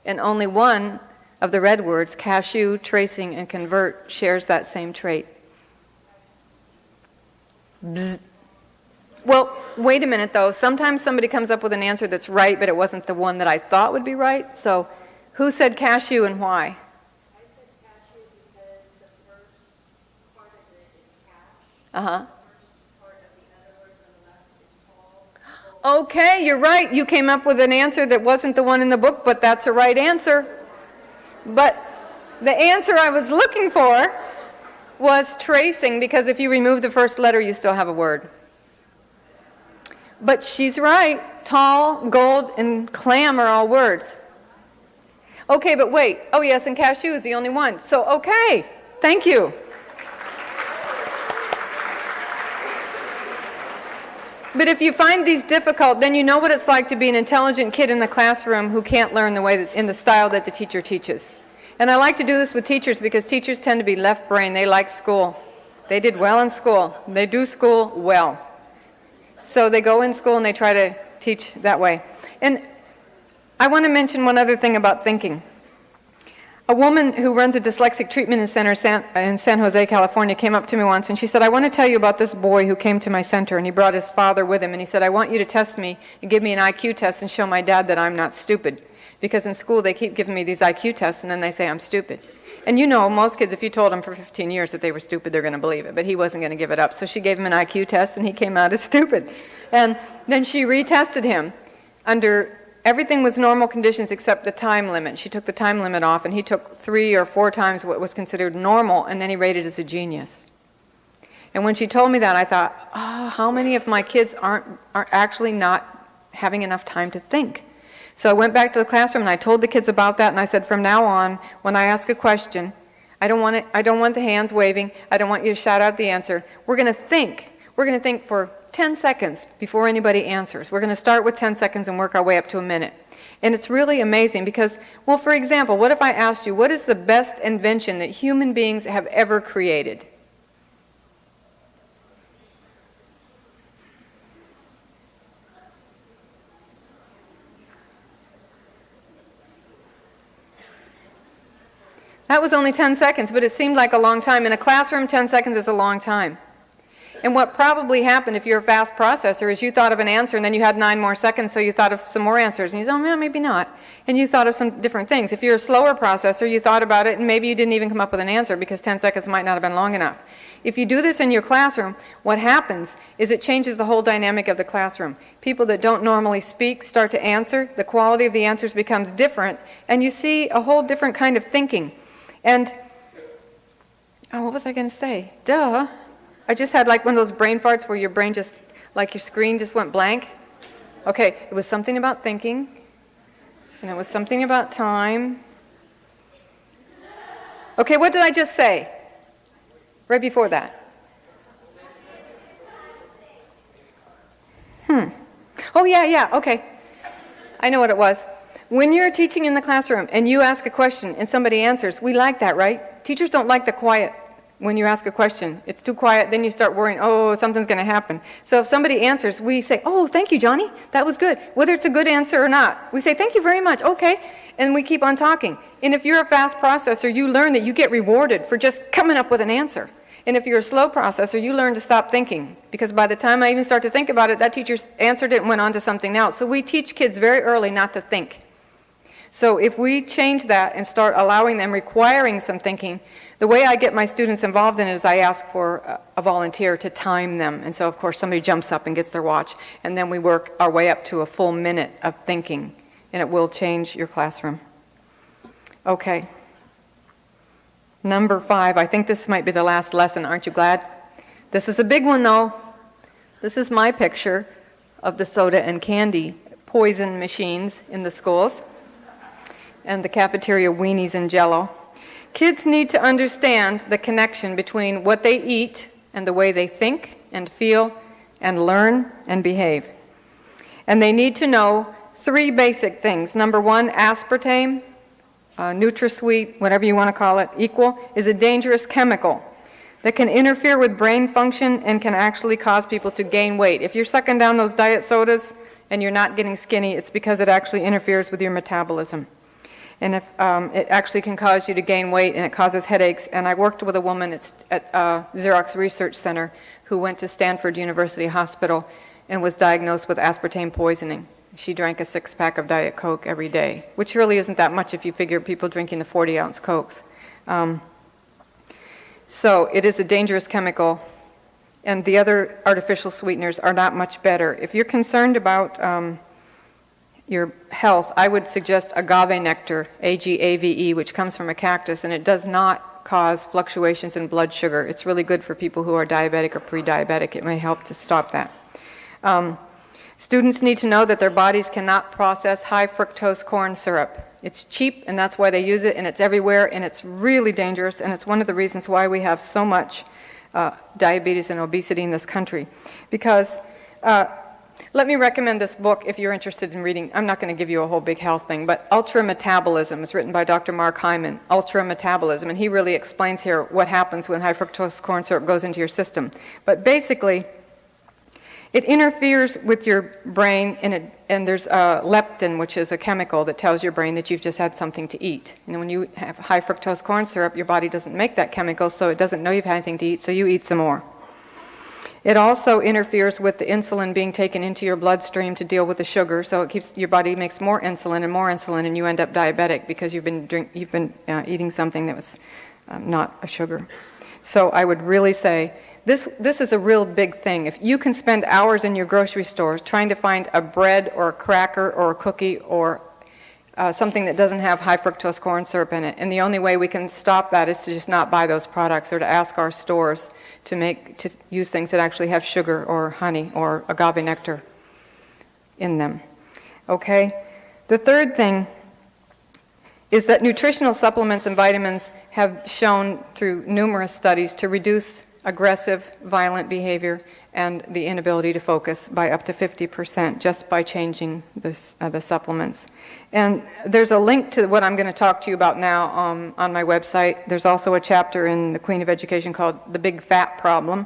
and only one of the red words, cashew, tracing, and convert, shares that same trait. Bzz. Well, wait a minute, though. Sometimes somebody comes up with an answer that's right, but it wasn't the one that I thought would be right. So who said cashew and why? I said cashew because the first part of it is cash. Uh-huh. The first part of the other word on the left is tall. Okay, you're right. You came up with an answer that wasn't the one in the book, but that's a right answer. But the answer I was looking for was tracing, because if you remove the first letter, you still have a word. But she's right. Tall, gold, and clam are all words. Okay, but wait. Oh, yes, and cashew is the only one. So, okay. Thank you. But if you find these difficult, then you know what it's like to be an intelligent kid in the classroom who can't learn in the style that the teacher teaches. And I like to do this with teachers because teachers tend to be left brain. They like school. They did well in school. They do school well. So they go in school and they try to teach that way. And I want to mention one other thing about thinking. A woman who runs a dyslexic treatment center in San Jose, California, came up to me once and she said, I want to tell you about this boy who came to my center, and he brought his father with him, and he said, I want you to test me and give me an IQ test and show my dad that I'm not stupid. Because in school they keep giving me these IQ tests and then they say I'm stupid. And most kids, if you told them for 15 years that they were stupid, they're going to believe it. But he wasn't going to give it up. So she gave him an IQ test and he came out as stupid. And then she retested him under everything was normal conditions except the time limit. She took the time limit off, and he took 3 or 4 times what was considered normal, and then he rated as a genius. And when she told me that, I thought, oh, how many of my kids are actually not having enough time to think? So I went back to the classroom and I told the kids about that, and I said, from now on, when I ask a question, I don't want the hands waving. I don't want you to shout out the answer. We're going to think. We're going to think for 10 seconds before anybody answers. We're going to start with 10 seconds and work our way up to a minute. And it's really amazing because, well, for example, what if I asked you, what is the best invention that human beings have ever created? That was only 10 seconds, but it seemed like a long time. In a classroom, 10 seconds is a long time. And what probably happened if you're a fast processor is you thought of an answer and then you had 9 more seconds, so you thought of some more answers. And you said, oh, yeah, maybe not. And you thought of some different things. If you're a slower processor, you thought about it and maybe you didn't even come up with an answer because 10 seconds might not have been long enough. If you do this in your classroom, what happens is it changes the whole dynamic of the classroom. People that don't normally speak start to answer. The quality of the answers becomes different, and you see a whole different kind of thinking. And, what was I going to say? Duh. I just had like one of those brain farts where your brain just, like your screen just went blank. Okay, it was something about thinking, and it was something about time. Okay, what did I just say? Right before that. Oh, yeah, okay. I know what it was. When you're teaching in the classroom and you ask a question and somebody answers, we like that, right? Teachers don't like the quiet when you ask a question. It's too quiet, then you start worrying, oh, something's going to happen. So if somebody answers, we say, oh, thank you, Johnny, that was good. Whether it's a good answer or not, we say, thank you very much, okay, and we keep on talking. And if you're a fast processor, you learn that you get rewarded for just coming up with an answer. And if you're a slow processor, you learn to stop thinking, because by the time I even start to think about it, that teacher answered it and went on to something else. So we teach kids very early not to think. So if we change that and start allowing them, requiring some thinking, the way I get my students involved in it is I ask for a volunteer to time them. And so, of course, somebody jumps up and gets their watch, and then we work our way up to a full minute of thinking, and it will change your classroom. Okay. Number 5, I think this might be the last lesson. Aren't you glad? This is a big one, though. This is my picture of the soda and candy poison machines in the schools and the cafeteria weenies and Jell-O. Kids need to understand the connection between what they eat and the way they think and feel and learn and behave. And they need to know 3 basic things. Number 1, aspartame, NutraSweet, whatever you want to call it, equal, is a dangerous chemical that can interfere with brain function and can actually cause people to gain weight. If you're sucking down those diet sodas and you're not getting skinny, it's because it actually interferes with your metabolism. And if it actually can cause you to gain weight, and it causes headaches. And I worked with a woman at Xerox Research Center who went to Stanford University Hospital and was diagnosed with aspartame poisoning. She drank a 6-pack of Diet Coke every day, which really isn't that much if you figure people drinking the 40-ounce Cokes. So it is a dangerous chemical, and the other artificial sweeteners are not much better. If you're concerned about your health, I would suggest agave nectar, AGAVE, which comes from a cactus, and it does not cause fluctuations in blood sugar. It's really good for people who are diabetic or pre-diabetic. It may help to stop that. Students need to know that their bodies cannot process high fructose corn syrup. It's cheap, and that's why they use it, and it's everywhere, and it's really dangerous, and it's one of the reasons why we have so much diabetes and obesity in this country. Because let me recommend this book if you're interested in reading. I'm not going to give you a whole big health thing, but Ultra Metabolism is written by Dr. Mark Hyman, Ultra Metabolism, and he really explains here what happens when high fructose corn syrup goes into your system. But basically, it interferes with your brain, and there's leptin, which is a chemical that tells your brain that you've just had something to eat. And when you have high fructose corn syrup, your body doesn't make that chemical, so it doesn't know you've had anything to eat, so you eat some more. It also interferes with the insulin being taken into your bloodstream to deal with the sugar, so it keeps your body makes more insulin, and you end up diabetic because you've been eating something that was not a sugar. So I would really say this is a real big thing. If you can spend hours in your grocery store trying to find a bread or a cracker or a cookie or something that doesn't have high fructose corn syrup in it. And the only way we can stop that is to just not buy those products, or to ask our stores to use things that actually have sugar or honey or agave nectar in them. Okay? The third thing is that nutritional supplements and vitamins have shown through numerous studies to reduce aggressive, violent behavior and the inability to focus by up to 50% just by changing the supplements. And there's a link to what I'm going to talk to you about now on my website. There's also a chapter in the Queen of Education called The Big Fat Problem.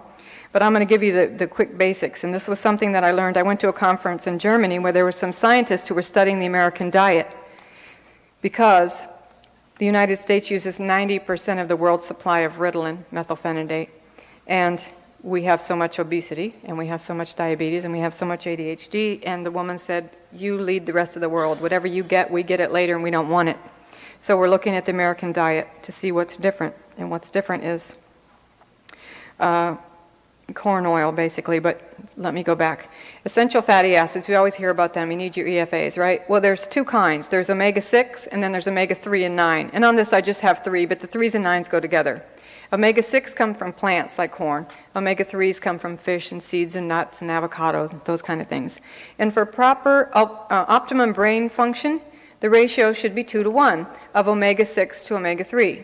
But I'm going to give you the quick basics. And this was something that I learned. I went to a conference in Germany where there were some scientists who were studying the American diet, because the United States uses 90% of the world's supply of Ritalin, methylphenidate, and we have so much obesity, and we have so much diabetes, and we have so much ADHD, and the woman said, you lead the rest of the world. Whatever you get, we get it later, and we don't want it. So we're looking at the American diet to see what's different, and what's different is corn oil, basically, but let me go back. Essential fatty acids, we always hear about them. You need your EFAs, right? Well, there's two kinds. There's omega-6, and then there's omega-3 and 9. And on this, I just have 3, but the 3s and 9s go together. Omega-6 come from plants like corn. Omega-3s come from fish and seeds and nuts and avocados and those kind of things. And for proper optimum brain function, the ratio should be 2 to 1 of omega-6 to omega-3.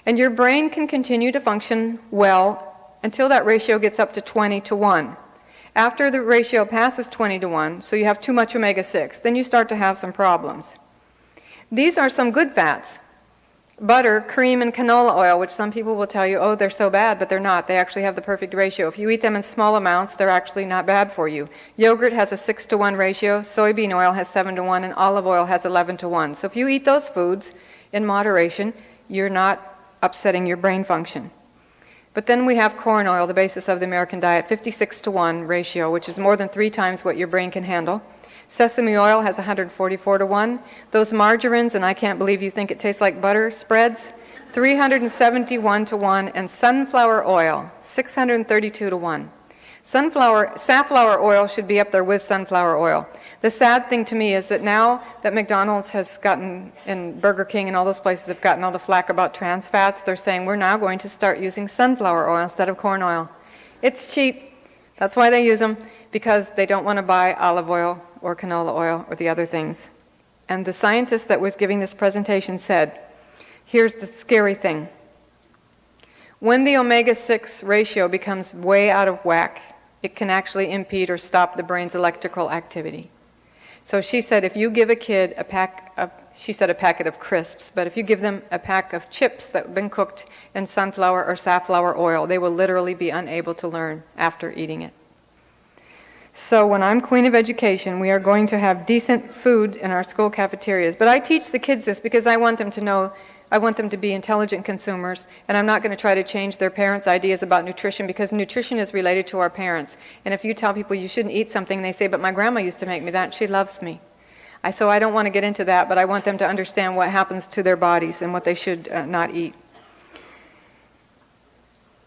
And your brain can continue to function well until that ratio gets up to 20 to 1. After the ratio passes 20 to 1, so you have too much omega-6, then you start to have some problems. These are some good fats. Butter, cream, and canola oil, which some people will tell you, oh, they're so bad, but they're not. They actually have the perfect ratio. If you eat them in small amounts, they're actually not bad for you. Yogurt has a 6 to 1 ratio, soybean oil has 7 to 1, and olive oil has 11 to 1. So if you eat those foods in moderation, you're not upsetting your brain function. But then we have corn oil, the basis of the American diet, 56 to 1 ratio, which is more than 3 times what your brain can handle. Sesame oil has 144 to 1. Those margarines, and I can't believe you think it tastes like butter, spreads, 371 to 1. And sunflower oil, 632 to 1. Safflower oil should be up there with sunflower oil. The sad thing to me is that now that McDonald's has gotten, and Burger King and all those places have gotten all the flack about trans fats, they're saying we're now going to start using sunflower oil instead of corn oil. It's cheap. That's why they use them, because they don't want to buy olive oil or canola oil or the other things. And the scientist that was giving this presentation said, here's the scary thing. When the omega-6 ratio becomes way out of whack, it can actually impede or stop the brain's electrical activity. So she said if you give a kid a packet of crisps, but if you give them a pack of chips that have been cooked in sunflower or safflower oil, they will literally be unable to learn after eating it. So when I'm Queen of Education, we are going to have decent food in our school cafeterias. But I teach the kids this because I want them to know, I want them to be intelligent consumers, and I'm not going to try to change their parents' ideas about nutrition, because nutrition is related to our parents. And if you tell people you shouldn't eat something, they say, but my grandma used to make me that, and she loves me. So I don't want to get into that, but I want them to understand what happens to their bodies and what they should not eat.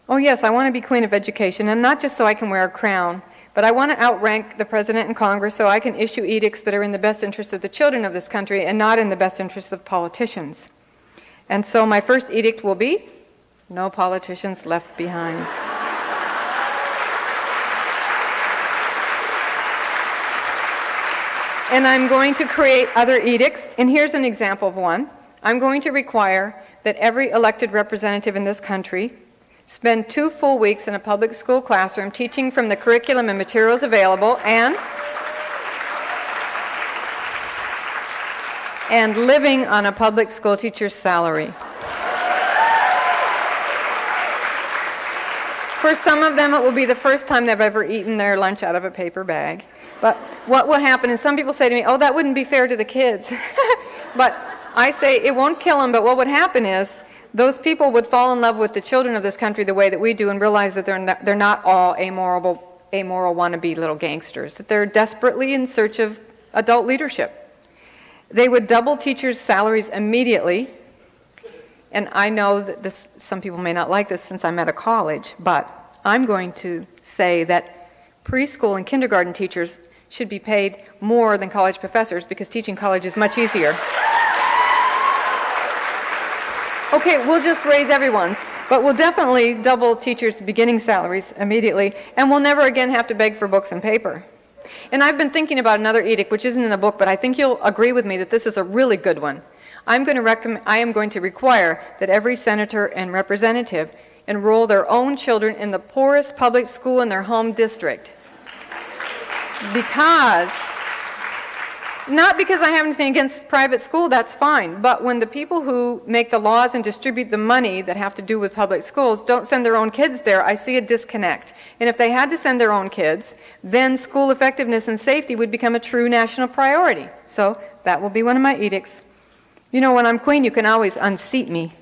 Oh yes, I want to be Queen of Education, and not just so I can wear a crown, but I want to outrank the President and Congress so I can issue edicts that are in the best interest of the children of this country and not in the best interest of politicians. And so my first edict will be, no politicians left behind. And I'm going to create other edicts, and here's an example of one. I'm going to require that every elected representative in this country spend 2 full weeks in a public school classroom teaching from the curriculum and materials available and living on a public school teacher's salary. For some of them, it will be the first time they've ever eaten their lunch out of a paper bag. But what will happen is some people say to me, oh, that wouldn't be fair to the kids. But I say it won't kill them, but what would happen is those people would fall in love with the children of this country the way that we do and realize that they're not all amoral wannabe little gangsters, that they're desperately in search of adult leadership. They would double teachers' salaries immediately. And I know that some people may not like this since I'm at a college, but I'm going to say that preschool and kindergarten teachers should be paid more than college professors because teaching college is much easier. Okay, we'll just raise everyone's, but we'll definitely double teachers' beginning salaries immediately, and we'll never again have to beg for books and paper. And I've been thinking about another edict, which isn't in the book, but I think you'll agree with me that this is a really good one. I am going to require that every senator and representative enroll their own children in the poorest public school in their home district. Not because I have anything against private school, that's fine, but when the people who make the laws and distribute the money that have to do with public schools don't send their own kids there, I see a disconnect. And if they had to send their own kids, then school effectiveness and safety would become a true national priority. So that will be one of my edicts. You know, when I'm queen, you can always unseat me,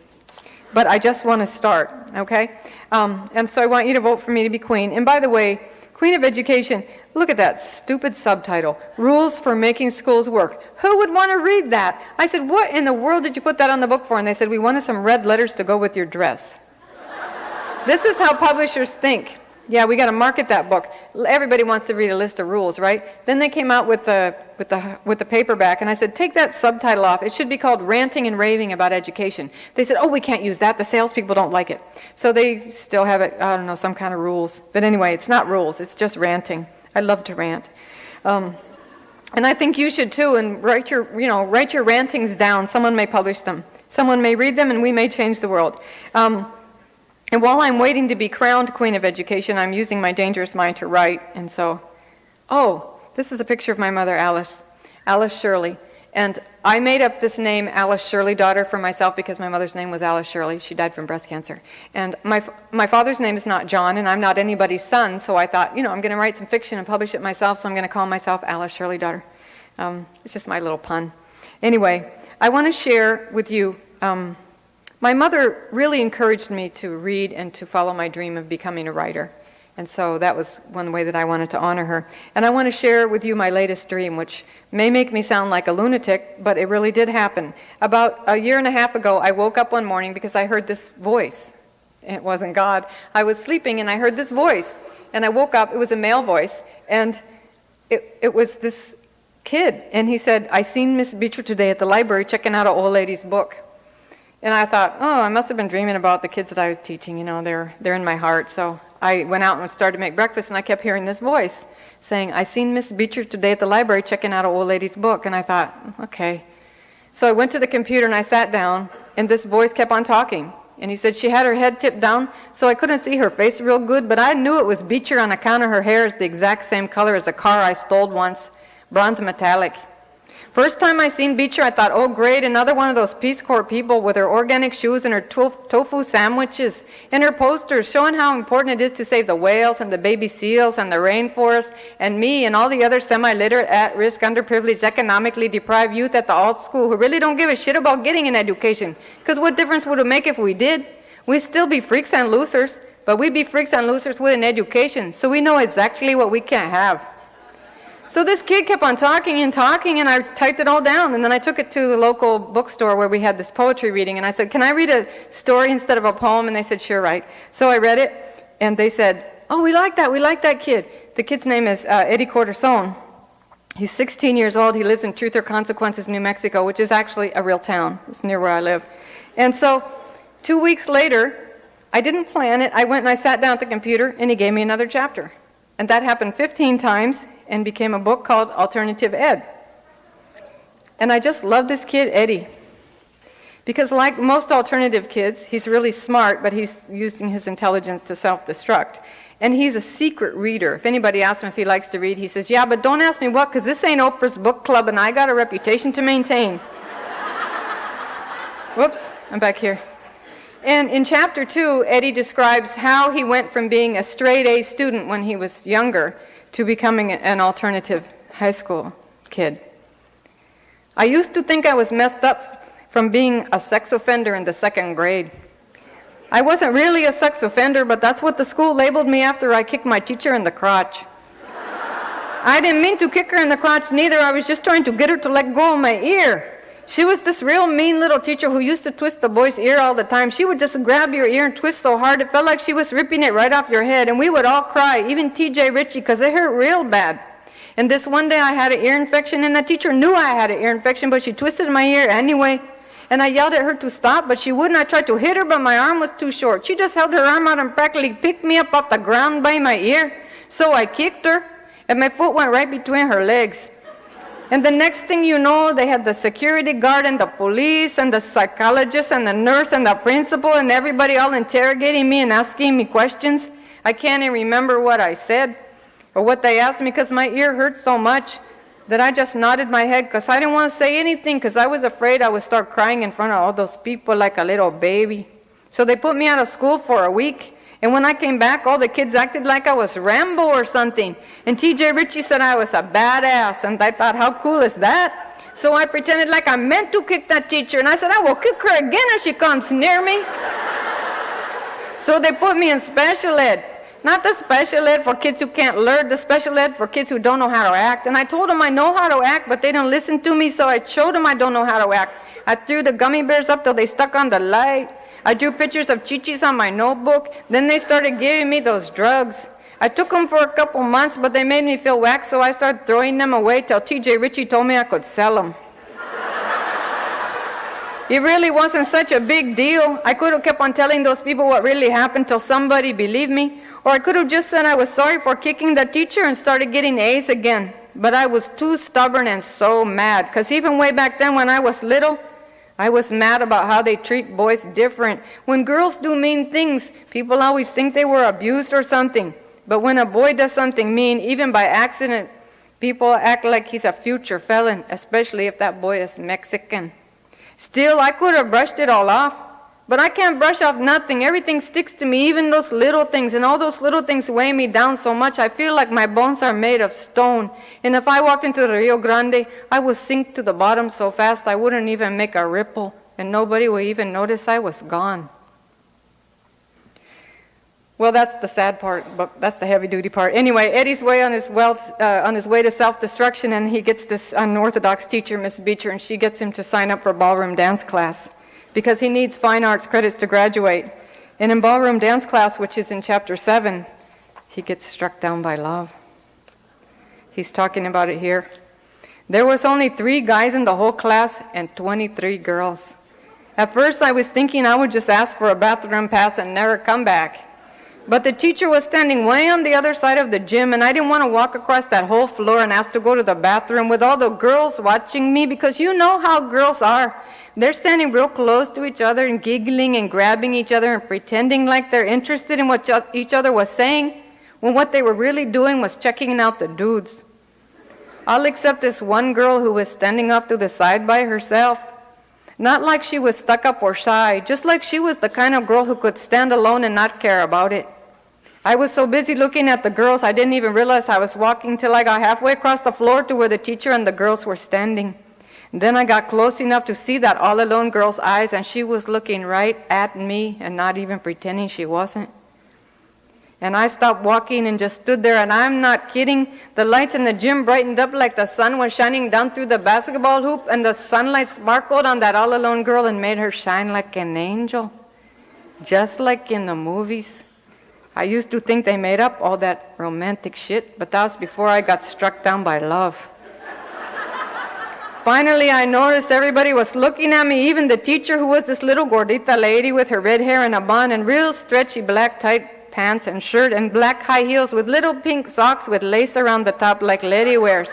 but I just want to start, okay? And so I want you to vote for me to be queen. And by the way, Queen of Education, look at that stupid subtitle, Rules for Making Schools Work. Who would want to read that? I said, what in the world did you put that on the book for? And they said, we wanted some red letters to go with your dress. This is how publishers think. Yeah, we got to market that book. Everybody wants to read a list of rules, right? Then they came out with the paperback, and I said, take that subtitle off. It should be called Ranting and Raving About Education. They said, oh, we can't use that. The salespeople don't like it. So they still have it, I don't know, some kind of rules. But anyway, it's not rules. It's just ranting. I love to rant. And I think you should too, and write your rantings down. Someone may publish them. Someone may read them, and we may change the world. And while I'm waiting to be crowned Queen of Education, I'm using my dangerous mind to write. And so, this is a picture of my mother, Alice Shirley. And I made up this name, Alice Shirley daughter, for myself because my mother's name was Alice Shirley. She died from breast cancer. And my father's name is not John, and I'm not anybody's son, so I thought, I'm going to write some fiction and publish it myself, so I'm going to call myself Alice Shirley daughter. It's just my little pun. Anyway, I want to share with you, my mother really encouraged me to read and to follow my dream of becoming a writer. And so that was one way that I wanted to honor her. And I want to share with you my latest dream, which may make me sound like a lunatic, but it really did happen. About a year and a half ago, I woke up one morning because I heard this voice. It wasn't God. I was sleeping and I heard this voice. And I woke up, it was a male voice, and it was this kid. And he said, I seen Miss Beecher today at the library checking out an old lady's book. And I thought, I must have been dreaming about the kids that I was teaching. They're in my heart. So I went out and started to make breakfast, and I kept hearing this voice saying, I seen Miss Beecher today at the library checking out an old lady's book. And I thought, okay. So I went to the computer, and I sat down, and this voice kept on talking. And he said she had her head tipped down, so I couldn't see her face real good, but I knew it was Beecher on account of her hair is the exact same color as a car I stole once, bronze metallic. First time I seen Beecher, I thought, oh great, another one of those Peace Corps people with her organic shoes and her tofu sandwiches and her posters showing how important it is to save the whales and the baby seals and the rainforest and me and all the other semi-literate, at-risk, underprivileged, economically deprived youth at the alt school who really don't give a shit about getting an education. Because what difference would it make if we did? We'd still be freaks and losers, but we'd be freaks and losers with an education, so we know exactly what we can't have. So this kid kept on talking, and I typed it all down, and then I took it to the local bookstore where we had this poetry reading, and I said, can I read a story instead of a poem? And they said, sure, right. So I read it, and they said, oh, we like that kid. The kid's name is Eddie Corderson. He's 16 years old. He lives in Truth or Consequences, New Mexico, which is actually a real town. It's near where I live. And so 2 weeks later, I didn't plan it. I went and I sat down at the computer, and he gave me another chapter. And that happened 15 times. And became a book called Alternative Ed. And I just love this kid, Eddie. Because like most alternative kids, he's really smart, but he's using his intelligence to self-destruct. And he's a secret reader. If anybody asks him if he likes to read, he says, yeah, but don't ask me what, because this ain't Oprah's book club, and I got a reputation to maintain. Whoops, I'm back here. And in Chapter 2, Eddie describes how he went from being a straight-A student when he was younger to becoming an alternative high school kid. I used to think I was messed up from being a sex offender in the 2nd grade. I wasn't really a sex offender, but that's what the school labeled me after I kicked my teacher in the crotch. I didn't mean to kick her in the crotch neither. I was just trying to get her to let go of my ear. She was this real mean little teacher who used to twist the boy's ear all the time. She would just grab your ear and twist so hard it felt like she was ripping it right off your head. And we would all cry, even T.J. Ritchie, because it hurt real bad. And this one day I had an ear infection, and the teacher knew I had an ear infection, but she twisted my ear anyway. And I yelled at her to stop, but she wouldn't. I tried to hit her, but my arm was too short. She just held her arm out and practically picked me up off the ground by my ear. So I kicked her, and my foot went right between her legs. And the next thing you know, they had the security guard and the police and the psychologist and the nurse and the principal and everybody all interrogating me and asking me questions. I can't even remember what I said or what they asked me because my ear hurt so much that I just nodded my head because I didn't want to say anything because I was afraid I would start crying in front of all those people like a little baby. So they put me out of school for a week. And when I came back, all the kids acted like I was Rambo or something. And T.J. Ritchie said I was a badass. And I thought, how cool is that? So I pretended like I meant to kick that teacher. And I said, I will kick her again if she comes near me. So they put me in special ed. Not the special ed for kids who can't learn, the special ed for kids who don't know how to act. And I told them I know how to act, but they don't listen to me, so I showed them I don't know how to act. I threw the gummy bears up till they stuck on the light. I drew pictures of chichis on my notebook. Then they started giving me those drugs. I took them for a couple months, but they made me feel whack, so I started throwing them away till T.J. Ritchie told me I could sell them. It really wasn't such a big deal. I could have kept on telling those people what really happened till somebody believed me. Or I could have just said I was sorry for kicking the teacher and started getting A's again. But I was too stubborn and so mad, because even way back then when I was little, I was mad about how they treat boys different. When girls do mean things, people always think they were abused or something. But when a boy does something mean, even by accident, people act like he's a future felon, especially if that boy is Mexican. Still, I could have brushed it all off. But I can't brush off nothing. Everything sticks to me, even those little things. And all those little things weigh me down so much, I feel like my bones are made of stone. And if I walked into the Rio Grande, I would sink to the bottom so fast I wouldn't even make a ripple. And nobody would even notice I was gone. Well, that's the sad part, but that's the heavy-duty part. Anyway, Eddie's on his way to self-destruction, and he gets this unorthodox teacher, Miss Beecher, and she gets him to sign up for ballroom dance class, because he needs fine arts credits to graduate. And in ballroom dance class, which is in chapter 7, he gets struck down by love. He's talking about it here. There was only 3 guys in the whole class and 23 girls. At first I was thinking I would just ask for a bathroom pass and never come back. But the teacher was standing way on the other side of the gym, and I didn't want to walk across that whole floor and ask to go to the bathroom with all the girls watching me, because you know how girls are. They're standing real close to each other and giggling and grabbing each other and pretending like they're interested in what each other was saying, when what they were really doing was checking out the dudes. All except this one girl who was standing off to the side by herself. Not like she was stuck up or shy, just like she was the kind of girl who could stand alone and not care about it. I was so busy looking at the girls, I didn't even realize I was walking till I got halfway across the floor to where the teacher and the girls were standing. And then I got close enough to see that all-alone girl's eyes, and she was looking right at me and not even pretending she wasn't. And I stopped walking and just stood there, and I'm not kidding. The lights in the gym brightened up like the sun was shining down through the basketball hoop, and the sunlight sparkled on that all-alone girl and made her shine like an angel, just like in the movies. I used to think they made up all that romantic shit, but that was before I got struck down by love. Finally, I noticed everybody was looking at me, even the teacher, who was this little gordita lady with her red hair and a bun and real stretchy black tight pants and shirt and black high heels with little pink socks with lace around the top like Letty wears.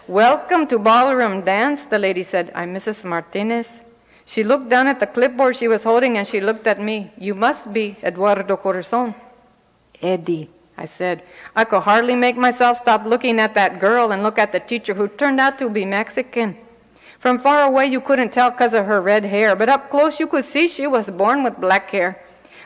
"Welcome to ballroom dance," the lady said. "I'm Mrs. Martinez." She looked down at the clipboard she was holding and she looked at me. "You must be Eduardo Corazon." "Eddie," I said. I could hardly make myself stop looking at that girl and look at the teacher, who turned out to be Mexican. From far away you couldn't tell because of her red hair, but up close you could see she was born with black hair.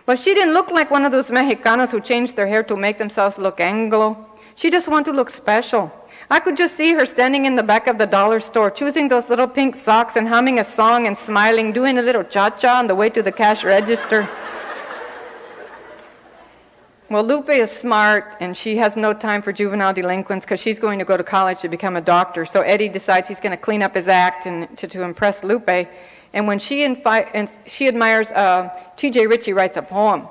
But she didn't look like one of those Mexicanos who changed their hair to make themselves look Anglo. She just wanted to look special. I could just see her standing in the back of the dollar store, choosing those little pink socks and humming a song and smiling, doing a little cha-cha on the way to the cash register. Well, Lupe is smart, and she has no time for juvenile delinquents because she's going to go to college to become a doctor. So Eddie decides he's going to clean up his act and to impress Lupe. And when she admires, T.J. Ritchie writes a poem.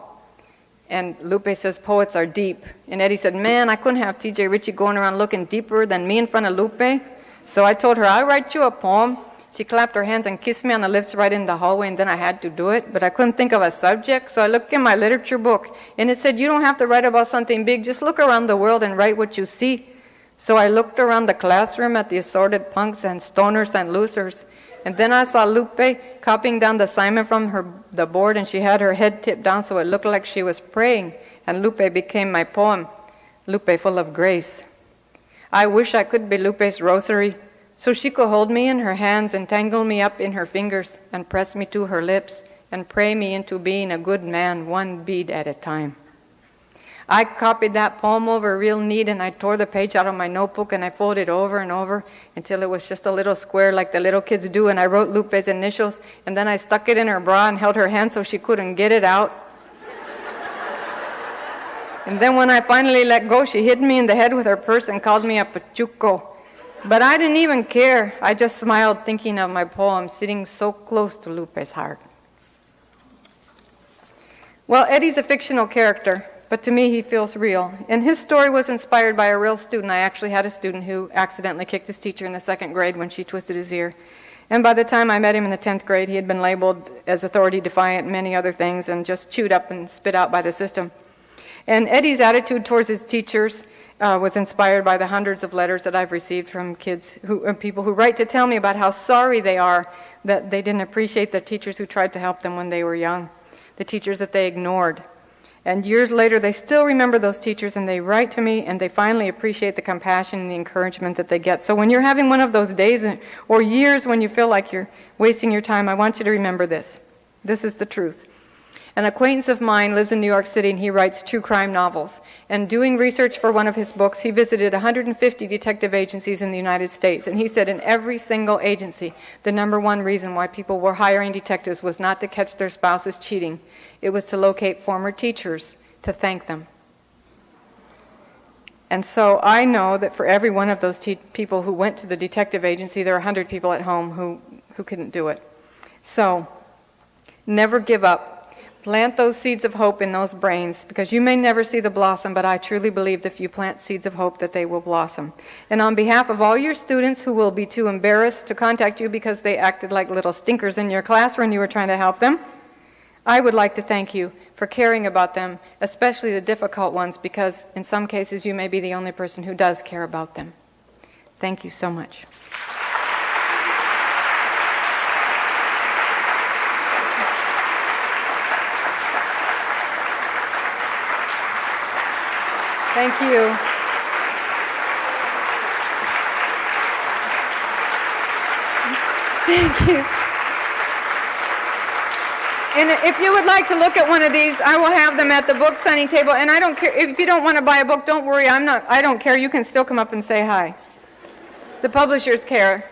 And Lupe says poets are deep. And Eddie said, "Man, I couldn't have T.J. Ritchie going around looking deeper than me in front of Lupe." So I told her, "I'll write you a poem. She clapped her hands and kissed me on the lips right in the hallway, and then I had to do it. But I couldn't think of a subject, so I looked in my literature book, and it said, you don't have to write about something big. Just look around the world and write what you see. So I looked around the classroom at the assorted punks and stoners and losers. And then I saw Lupe copying down the assignment from the board, and she had her head tipped down so it looked like she was praying. And Lupe became my poem, Lupe full of grace. I wish I could be Lupe's rosary, so she could hold me in her hands and tangle me up in her fingers and press me to her lips and pray me into being a good man, one bead at a time. I copied that poem over real neat, and I tore the page out of my notebook and I folded over and over until it was just a little square like the little kids do, and I wrote Lupe's initials, and then I stuck it in her bra and held her hand so she couldn't get it out. And then when I finally let go, she hit me in the head with her purse and called me a pachuco. But I didn't even care. I just smiled thinking of my poem sitting so close to Lupe's heart. Well, Eddie's a fictional character, but to me he feels real. And his story was inspired by a real student. I actually had a student who accidentally kicked his teacher in the 2nd grade when she twisted his ear. And by the time I met him in the 10th grade, he had been labeled as authority defiant and many other things and just chewed up and spit out by the system. And Eddie's attitude towards his teachers was inspired by the hundreds of letters that I've received from people who write to tell me about how sorry they are that they didn't appreciate the teachers who tried to help them when they were young, the teachers that they ignored. And years later, they still remember those teachers, and they write to me, and they finally appreciate the compassion and the encouragement that they get. So when you're having one of those days or years when you feel like you're wasting your time, I want you to remember this. This is the truth. An acquaintance of mine lives in New York City, and he writes true crime novels. And doing research for one of his books, he visited 150 detective agencies in the United States. And he said in every single agency, the number one reason why people were hiring detectives was not to catch their spouses cheating. It was to locate former teachers to thank them. And so I know that for every one of those people who went to the detective agency, there are 100 people at home who couldn't do it. So never give up. Plant those seeds of hope in those brains, because you may never see the blossom, but I truly believe that if you plant seeds of hope that they will blossom. And on behalf of all your students who will be too embarrassed to contact you because they acted like little stinkers in your class when you were trying to help them, I would like to thank you for caring about them, especially the difficult ones, because in some cases you may be the only person who does care about them. Thank you so much. Thank you. Thank you. And if you would like to look at one of these, I will have them at the book signing table. And I don't care if you don't want to buy a book. Don't worry. I don't care. You can still come up and say hi. The publishers care.